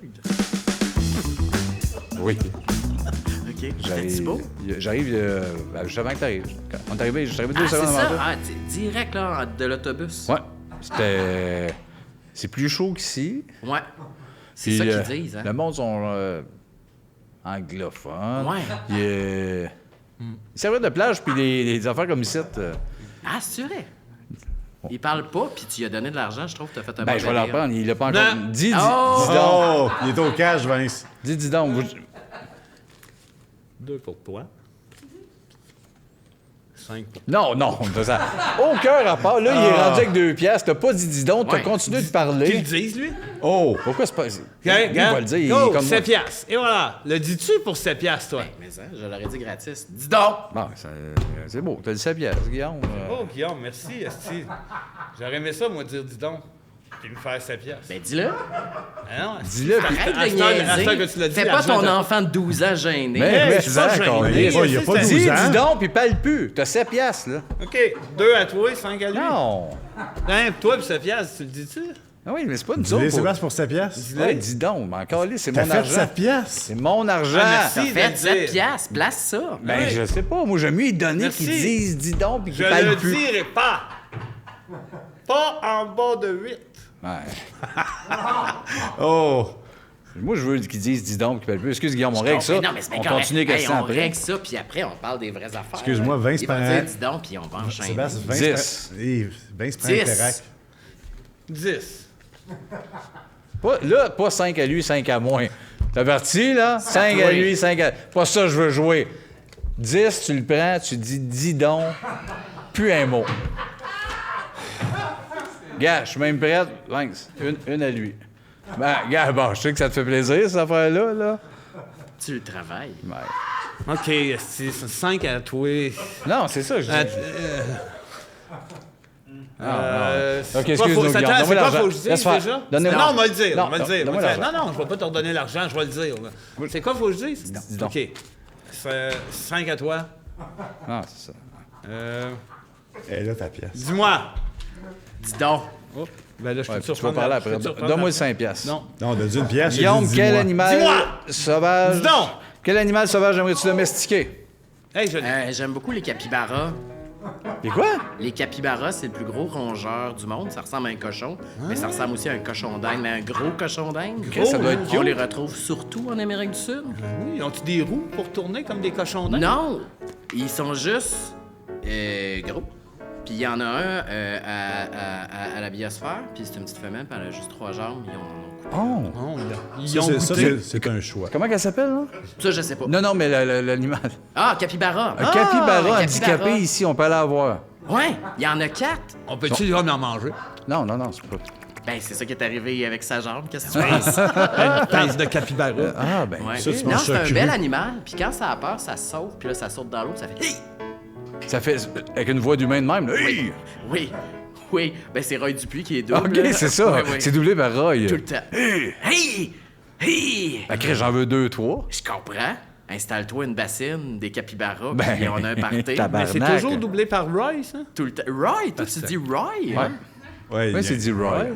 Oui. OK. C'est-tu beau? J'arrive juste avant que t'arrives. On est arrivé, je suis arrivé 2 Ah, c'est secondes avant ça? toi. Ah, direct, là, de l'autobus. Ouais. C'était... C'est plus chaud qu'ici. Ouais. C'est Puis, ça qu'ils disent, hein? Le monde sont anglophones. Ouais. Ils servaient de plage, puis des affaires comme ici. Ah, c'est vrai? Il parle pas, puis tu lui as donné de l'argent, je trouve que t'as fait un Ben, bon je vais leur délire. prendre. Il l'a pas encore... Non. Dis Oh! donc. oh, il est au cash, Vince. Dis donc. 2 pour toi. 5 pour Non, ça aucun rapport. Là, il est rendu avec 2 piastres. T'as pas dit dis donc, t'as Ouais. continué de Qu'ils parler. le disent, lui? Oh! Pourquoi c'est pas... OK, Il va le dire, il est Go, comme 7 piastres. Et voilà. Le dis-tu pour 7 piastres, toi? Mais ça, je l'aurais dit gratis. Dis donc! Bon, c'est beau. T'as dit 7 piastres, Guillaume. Oh, Guillaume, merci, esti. J'aurais aimé ça, moi, dire dis donc. Puis me faire 7 piastres. Ben, dis-le. Ah non, esti, Dis-le, c'est puis- Arrête à de cette heure- à cette heure niaiser. que tu l'as dit, Fais pas l'argent ton de- enfant de 12 ans gêné. Mais je suis pas gêné. Il y a pas C'est- 12 Dis ans. donc, puis parle plus. T'as 7 piastres, là. OK, 2 à toi, 5 à lui. Non. Hein, toi, puis 7 piastres, tu le dis-tu? Ah oui, mais c'est pas nous Dis-les, autres. Sébastien, pour 7 piastres. Ouais, dis donc. Mais encore là, c'est T'as mon fait argent. 7 piastres? C'est mon argent. Ah, T'as merci. fait de 7 dire. piastres, place ça. Ben, Ouais. je sais pas. Moi, j'aime mieux y donner Merci. qu'ils disent dis donc, puis Je qu'ils parlent le plus. dirai pas. Pas en bas de 8. Ouais. Oh! Moi, je veux qu'ils disent dis donc, puis qu'ils parlent plus. Excuse, Guillaume, on règle ça. Non, mais c'est bien On correct. continue les Hey, questions on après. règle ça, puis après, on parle des vraies affaires. Excuse-moi, là. Vince Il va prend- dire dis donc, puis on va enchaîner. Sébastien, 10. Vince prend 10. Interac. 10. Pas 5 à lui, 5 à moi. T'as parti, là? 5 à lui, 5 à... Pas ça, je veux jouer. 10, tu le prends, tu dis donc, plus un mot. Gars, je suis même prête. Vince, une à lui. Ben, gars, bon, je sais que ça te fait plaisir, cette affaire-là, là. Tu le travailles. Ouais. OK, c'est 5 à toi. Non, c'est ça, je dis. C'est OK, quoi, excuse-nous, attends, Guillaume. c'est Donne-moi quoi, l'argent. faut que je dise Laisse faire. déjà? Donne-moi- Non, on va le dire, Non, on va le dire. donne-moi l'argent. Non, je vais pas te redonner l'argent, je vais le dire. C'est quoi, faut que je dise? Dis donc. OK. 5 à toi. Ah, c'est ça. Et là, ta pièce. Dis-moi. Dis donc. Oh, ben là, je peux Ouais, te tu vas surprendre. parler Je peux après. te surprendre. Donne-moi le 5 piastres. Non. Non, donne une pièce. Guillaume, j'ai dit, quel dis-moi. animal Dis-moi! sauvage... Dis donc! Quel animal sauvage aimerais-tu domestiquer? Hey, J'aime beaucoup les capybaras. Et quoi? Les capybaras, c'est le plus gros rongeur du monde. Ça ressemble à un cochon, mais ça ressemble aussi à un cochon d'Inde, mais un gros cochon d'inde. Ça doit être On cute. les retrouve surtout en Amérique du Sud. oui, ont-tu des roues pour tourner comme des cochons d'Inde? Non! Ils sont juste gros. Puis il y en a un à la biosphère, puis c'est une petite femelle, puis elle a juste 3 jambes. Ils ont Oh! Oh, là. Ils Ça, ont c'est- goûté. c'est un choix. Comment qu'elle s'appelle, là? Ça, je sais pas. Non, mais l'animal. Ah, capybara. Un capybara un handicapé capybara. ici, on peut aller la voir. Ouais, il y en a 4. On peut-tu en manger? Non, c'est pas... Ben, c'est ça qui est arrivé avec sa jambe. Qu'est-ce que tu penses? Une pince de capybara. Ah, ben... Ouais. Ça, tu Non, manges c'est ça un cru. bel animal. Puis quand ça a peur, ça saute. Puis là, ça saute dans l'eau. Ça fait... Hey! Ça fait... Avec une voix d'humain de même, là. Hey! Oui. Ben, c'est Roy Dupuis qui est double. OK, c'est ça. Ouais. C'est doublé par Roy. Tout le temps. Hey! Ben, Chris, j'en veux 2, 3. Je comprends. Installe-toi une bassine, des capybaras, Ben, puis on a un party. tabarnak. Mais c'est toujours doublé par Roy, ça? Tout le temps. Roy, toi, tu dis Roy? Hein? Ouais, Oui, c'est dit Roy.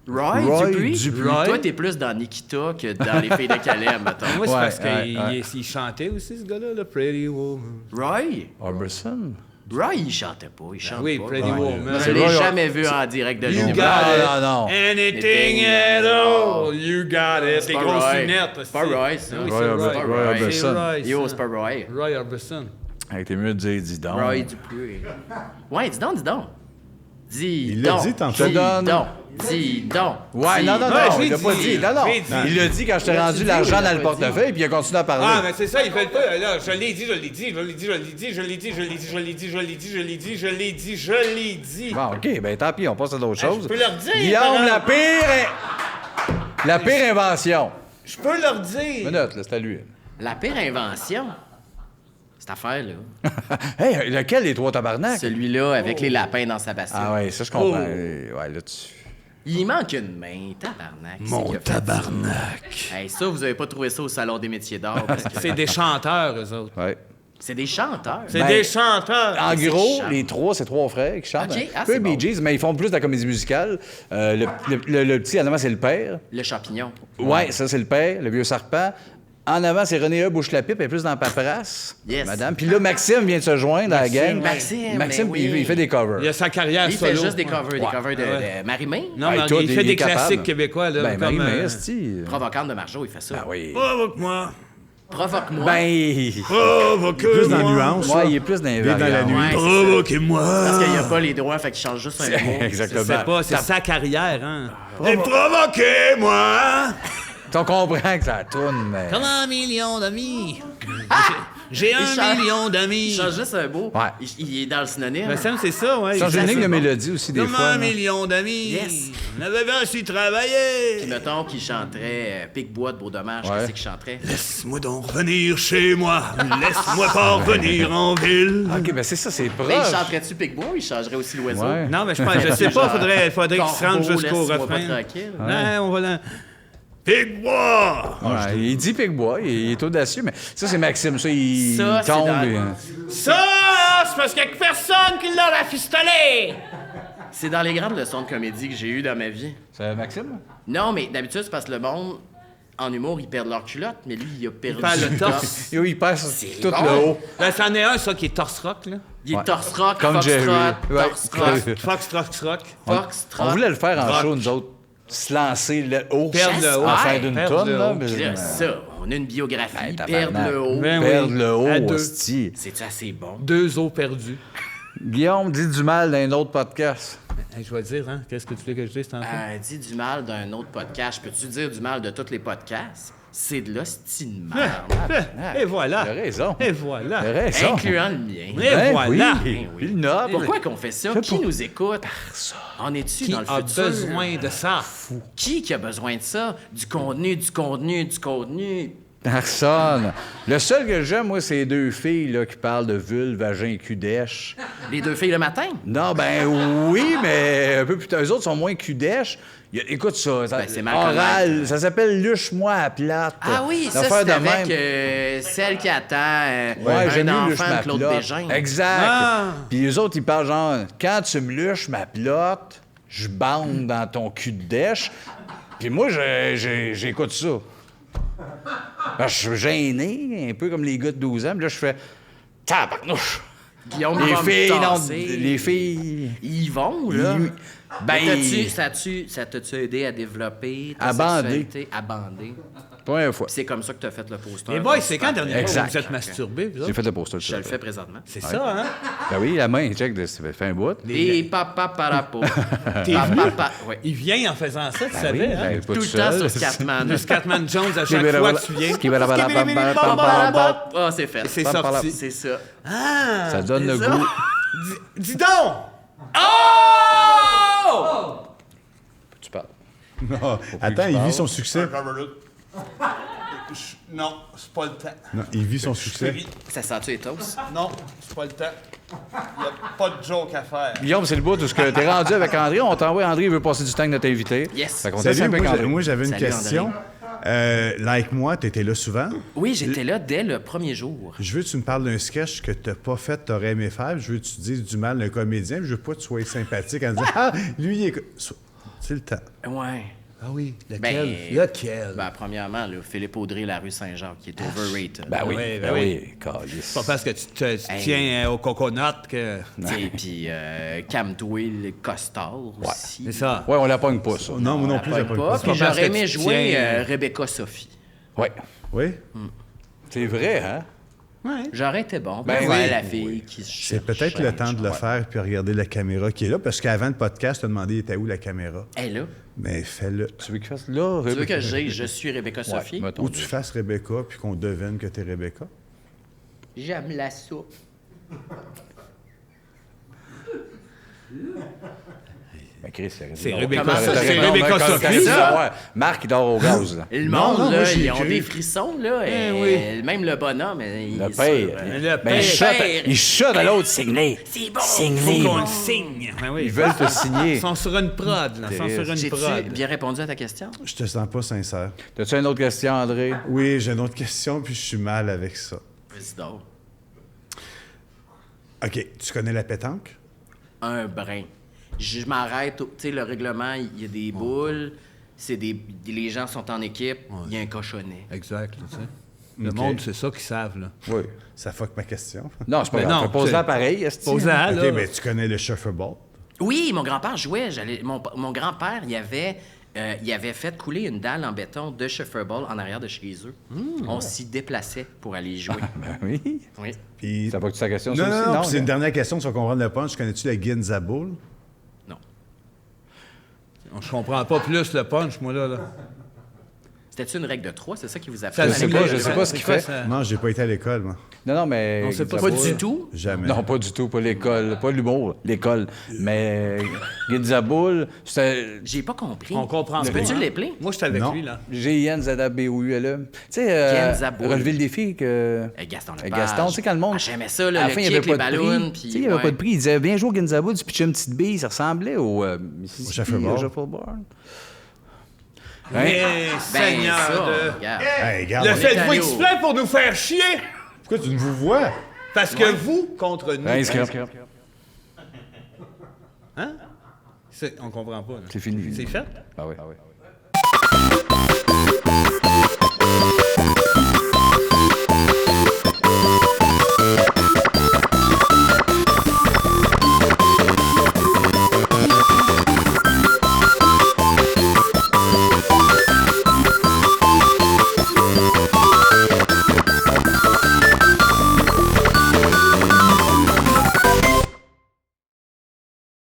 Roy Dupuis? Dupuis. Toi, t'es plus dans Nikita que dans Les Filles de Calais, mettons. Moi, c'est Ouais, parce qu'il ouais. il chantait aussi, ce gars-là, le Pretty Woman. Roy? Orbison? Roy, il chantait pas. Il chante Oui, pas. Pretty Woman. Je l'ai Roy- jamais vu en direct de You l'univers. got it. Non. Anything at all, you got it. C'est Des pas grosses Roy. lunettes. C'est pas Roy, ça. Oui, Roy c'est Orbison. Roy. Roy C'est Orbison. Roy, Yo, ça. c'est pas Roy. Roy Orbison. Avec tes mieux de dire, dis donc. Roy Dupuis. Ouais, dis donc. Dis Il l'a donc. dit tantôt. Je te donne. Dis donc. Ouais, Dis non, donc. il l'a pas dit. Non. J'ai dit. Il l'a dit quand je t'ai rendu dit, l'argent il l'a dans le pas portefeuille, puis il a continué à Ah, parler. mais c'est ça, ils veulent pas. Là, je l'ai dit. Bon, OK, ben tant pis, on passe à d'autres choses. je peux leur dire, Guillaume, par la pire invention. Je peux leur dire. Minute, là, c'est à lui. La pire invention, cette affaire-là, Hey, lequel des trois tabarnak? celui-là avec les lapins dans sa bassine. Ah ouais, ça, je comprends. Ouais, là, tu... Il manque une main, tabarnak. Mon tabarnak. Hey, ça, vous avez pas trouvé ça au Salon des métiers d'art. parce que C'est des chanteurs, eux autres. Ouais. c'est des chanteurs. C'est Ben, des chanteurs. En c'est gros, qui chante? les trois, c'est trois frères qui chantent. OK, ah, Un peu c'est Bee bon. Gees, mais ils font plus de la comédie musicale. Le petit, en avant, c'est le père. Le champignon. Ouais, ça, c'est le père, le vieux serpent. En avant, c'est René A. Bouche-la-Pipe, elle est plus dans la paperasse. Yes. Madame. Puis là, Maxime vient de se joindre à la gang. Maxime, Maxime, ben oui. il fait des covers. Il a sa carrière Il solo. fait juste des covers, de Marie-Mé. Non, Ouais, mais toi, il fait il des est capable. classiques québécois, là. Ben, comme, Marie-Mé, esti. Provocante de Marjo, il fait ça. Ah oui. Provoque-moi. Provoque-moi. Ben, Provoque-moi. Plus dans la nuance. ouais, il est plus dans les Il est dans la variantes. nuit. Ouais, c'est ça. Provoquez-moi. Parce qu'il n'y a pas les droits, fait qu'il change juste un mot. Exactement. Je sais pas, c'est sa carrière, hein. Et provoquez-moi. On comprend que ça tourne, mais... Comme 1 million d'amis. J'ai Il 1 change- million Il d'amis. change juste un mot. Ouais. Il est dans le synonyme. Me semble que c'est ça, ouais. Change une ligne de Exactement. mélodie aussi, des Comme fois. 1 là. million d'amis. Yes. On avait bien su Puis travailler. mettons qu'il chanterait Pic-Bois de Beau-Dommage, Ouais. qu'est-ce qu'il chanterait? Laisse-moi donc revenir chez moi. Laisse-moi pas revenir en ville. OK, ben c'est ça, c'est proche. Ben, il chanterait-tu Pic-Bois ou il changerait aussi l'oiseau? Ouais. Non, mais je pense, je sais pas, faudrait qu'il se rende Corbeau, jusqu'au laisse-moi pas refrain. tranquille. Non, on va là. Pique-moi. Ouais, il dit Pic-Bois, il est audacieux, mais ça, c'est Maxime. Ça, il Ça, c'est tombe. dans- Ça, c'est parce qu'il y a personne qui l'a rafistolé. C'est dans les grandes leçons de comédie que j'ai eues dans ma vie. C'est Maxime? Non, mais d'habitude, c'est parce que le monde, en humour, ils perdent leur culotte, mais lui, il a perdu perd le le torse. Yo, il passe C'est tout bon. le haut. Ben, c'en est un, ça, qui est torse rock, là. Il est Ouais. torse rock, Comme foxtrot, Jerry. Ouais. torse rock, Fox rock. foxtrot. On voulait le faire en Rock. show, nous autres. Se lancer le haut. Perdre le haut. En fin Ouais, d'une perdre tonne, le là. haut. mais- Puis là, ça, on a une biographie, Hey, perdre tabarnak. le haut. Ben Perdre oui, le haut, à deux. hostie. C'est-tu assez bon? 2 os perdus. Guillaume, dis du mal d'un autre podcast. Hey, je vais te dire, hein, qu'est-ce que tu veux que je dise tantôt? Dis du mal d'un autre podcast. Peux-tu dire du mal de tous les podcasts? C'est de l'hostie de merde. Et voilà. Il a raison. Et voilà. Il a raison. Incluant le mien. Et Ben voilà. Oui. Puis le noble. Pourquoi qu'on fait ça? Qui nous écoute? En es-tu Qui dans le a futur? besoin de ça? Qui a besoin de ça? Du contenu, du contenu, du contenu. Personne. Le seul que j'aime, moi, c'est les deux filles là, qui parlent de vulve, vagin et cul dèche. Les deux filles le matin? Non, ben oui, mais un peu plus tard. Eux autres sont moins cul dèche. Écoute ça. Ben, c'est mal oral. connaître. Ça s'appelle Luche-moi à plate. Ah oui, ça, L'affaire c'est de avec même. celle qui attend Ouais, j'aime un mieux luche enfant ma de Claude plotte. Bégin. Exact. Ah. Puis eux autres, ils parlent genre, quand tu me luches ma plotte, je bande dans ton cul de dèche. Puis moi, j'écoute ça. Ben, je suis gêné, un peu comme les gars de 12 ans. Puis là, je fais tabarnouche. Guillaume Les va me filles, non, tasser. les filles. Ils vont, là. ils- Ben, Mais ça t'a-tu aidé à développer ta À bander. sexualité? À bander. Première fois. C'est comme ça que tu as fait le poster. Et boy, c'est quand la dernière fois que Exact. vous êtes masturbé, vous J'ai autres? fait le poster. Je le fais présentement. C'est ça, hein? Ben oui, la main, check, ça fait un bout. Et papa parapo. T'es venu? Ouais. Il vient en faisant ça, tu Ben savais, oui, hein? ben, pas Tout le seul. temps sur Scatman. Le Scatman Jones, à chaque fois que tu viens. Ah, c'est fait. C'est sorti. C'est ça. Ah! Ça donne le ça. goût. Dis donc! Oh! Tu parles. Non, attends, il vit son succès. Non, c'est pas le temps. Non, il vit son succès. Ça sent-tu les toasts? Non, c'est pas le temps. Il n'y a pas de joke à faire. Guillaume, c'est le bout de ce que t'es rendu avec André. On t'envoie, André, il veut passer du temps avec notre invité. Yes. Fait qu'on t'essaie un Salut, peu avec André. moi j'avais une Salut, question. Like moi, t'étais là souvent. Oui, j'étais là dès le premier jour. Je veux que tu me parles d'un sketch que t'as pas fait, t'aurais aimé faire. Je veux que tu dises du mal d'un comédien. Je veux pas que tu sois sympathique en disant ah, lui, il est... C'est le temps. Ouais. Ah oui, Ben, lequel? Ben, premièrement, là, Philippe Audrey, la rue Saint-Jacques, qui est overrated. Ben oui, oui, ben oui. oui, calice. C'est pas parce que tu tiens au coconut que... Et puis Cam Twill, le costard aussi. C'est ça. Ouais, on la pogne pas, ça. Non, moi non plus, j'ai pas Pas. le Puis pas parce j'aurais que aimé tu jouer tiens- Rebecca Sophie. Ouais. Oui? C'est vrai, hein? J'aurais été bon. Ben Ben, oui. la fille qui se C'est peut-être le temps de le faire puis regarder la caméra qui est là, parce qu'avant le podcast, tu as demandé était où la caméra. Elle là. Mais fais-le. Tu veux qu'il fasse là? Tu veux que je suis Rebecca Sophie? mettons. Ou tu fasses Rebecca puis qu'on devine que t'es Rebecca. J'aime la soupe. Ben, Chris, C'est non. Rebecca Comment ça, Sophie. c'est C'est Rebecca T'arrives Sophie, à ça? voir. Marc, il dort au gaz, là. Le Non, monde, non, moi, là, j'ai ils ont cru. des frissons, là. oui. Même le bonhomme, il Le est père. sur, Le Ben, père. il shot à l'autre, signé. C'est bon! Faut qu'on le signe. Ben oui. Ils veulent te signer. Ils sont sur une prod, là. Ils sont sur une J'ai-tu prod. bien répondu à ta question? Je te sens pas sincère. T'as-tu une autre question, André? Oui, j'ai une autre question puis je suis mal avec ça. Vas-y donc. OK, tu connais la pétanque? Un brin. Je m'arrête. Tu sais, le règlement, il y a des boules. Les gens sont en équipe. Il y a un cochonnet. Exact, tu sais. Le Ok. monde, c'est ça qu'ils savent, là. Oui. Ça fuck ma question. Non, c'est pas Ben grave. non, Pose-la c'est- pareil, esti. Pose-la, OK, là. mais tu connais le shuffleboard? Oui, mon grand-père jouait. Mon grand-père, il avait fait couler une dalle en béton de shuffleball en arrière de chez eux. On s'y déplaçait pour aller jouer. Ben oui. Oui. Puis... Ça va que ta question, Non, ça aussi? non, non, puis c'est hein? une dernière question, tu vas comprendre le punch. Connais-tu la Ginza Bowl? Non. Je comprends pas plus le punch, moi, là. C'était-tu une règle de 3? C'est ça qui vous a Ça, fait? Je sais pas, je sais pas ce qu'il fait. ça. Non, j'ai pas été à l'école, moi. Non, mais... On sait pas Pas Ginzaboul- du tout. Jamais. Non, pas du tout, pas l'école, pas l'humour, l'école. Mais Ginzaboul, c'était J'ai pas compris. On comprend Tu pas, peux-tu hein? l'épeler? Moi, j'étais avec Non. lui, là. G-I-N-Z-A-B-O-U-L-E. Tu sais, Ginzaboul. relever le défi que... Gaston Euh, Lepage. Gaston, tu sais, quand le monde... Ah, j'aimais ça, là, à la le fin, il kick, n'y avait les pas de ballons, prix. puis... Tu sais, il n'y avait ouais. pas de prix. Il disait, viens jouer au Ginzaboul, tu pitchais une petite bille. Ça ressemblait au Mississippi, shuffleboard. au shuffleboard. Mais, Ben, Seigneur ça, de... regarde. Hey, regarde, Le on- faites-vous allé exprès pour nous faire chier? pourquoi tu ne vous vois? Parce que vous, contre nous... Inscrit. Hein? On comprend pas, là. C'est fini. C'est fait? Ah oui.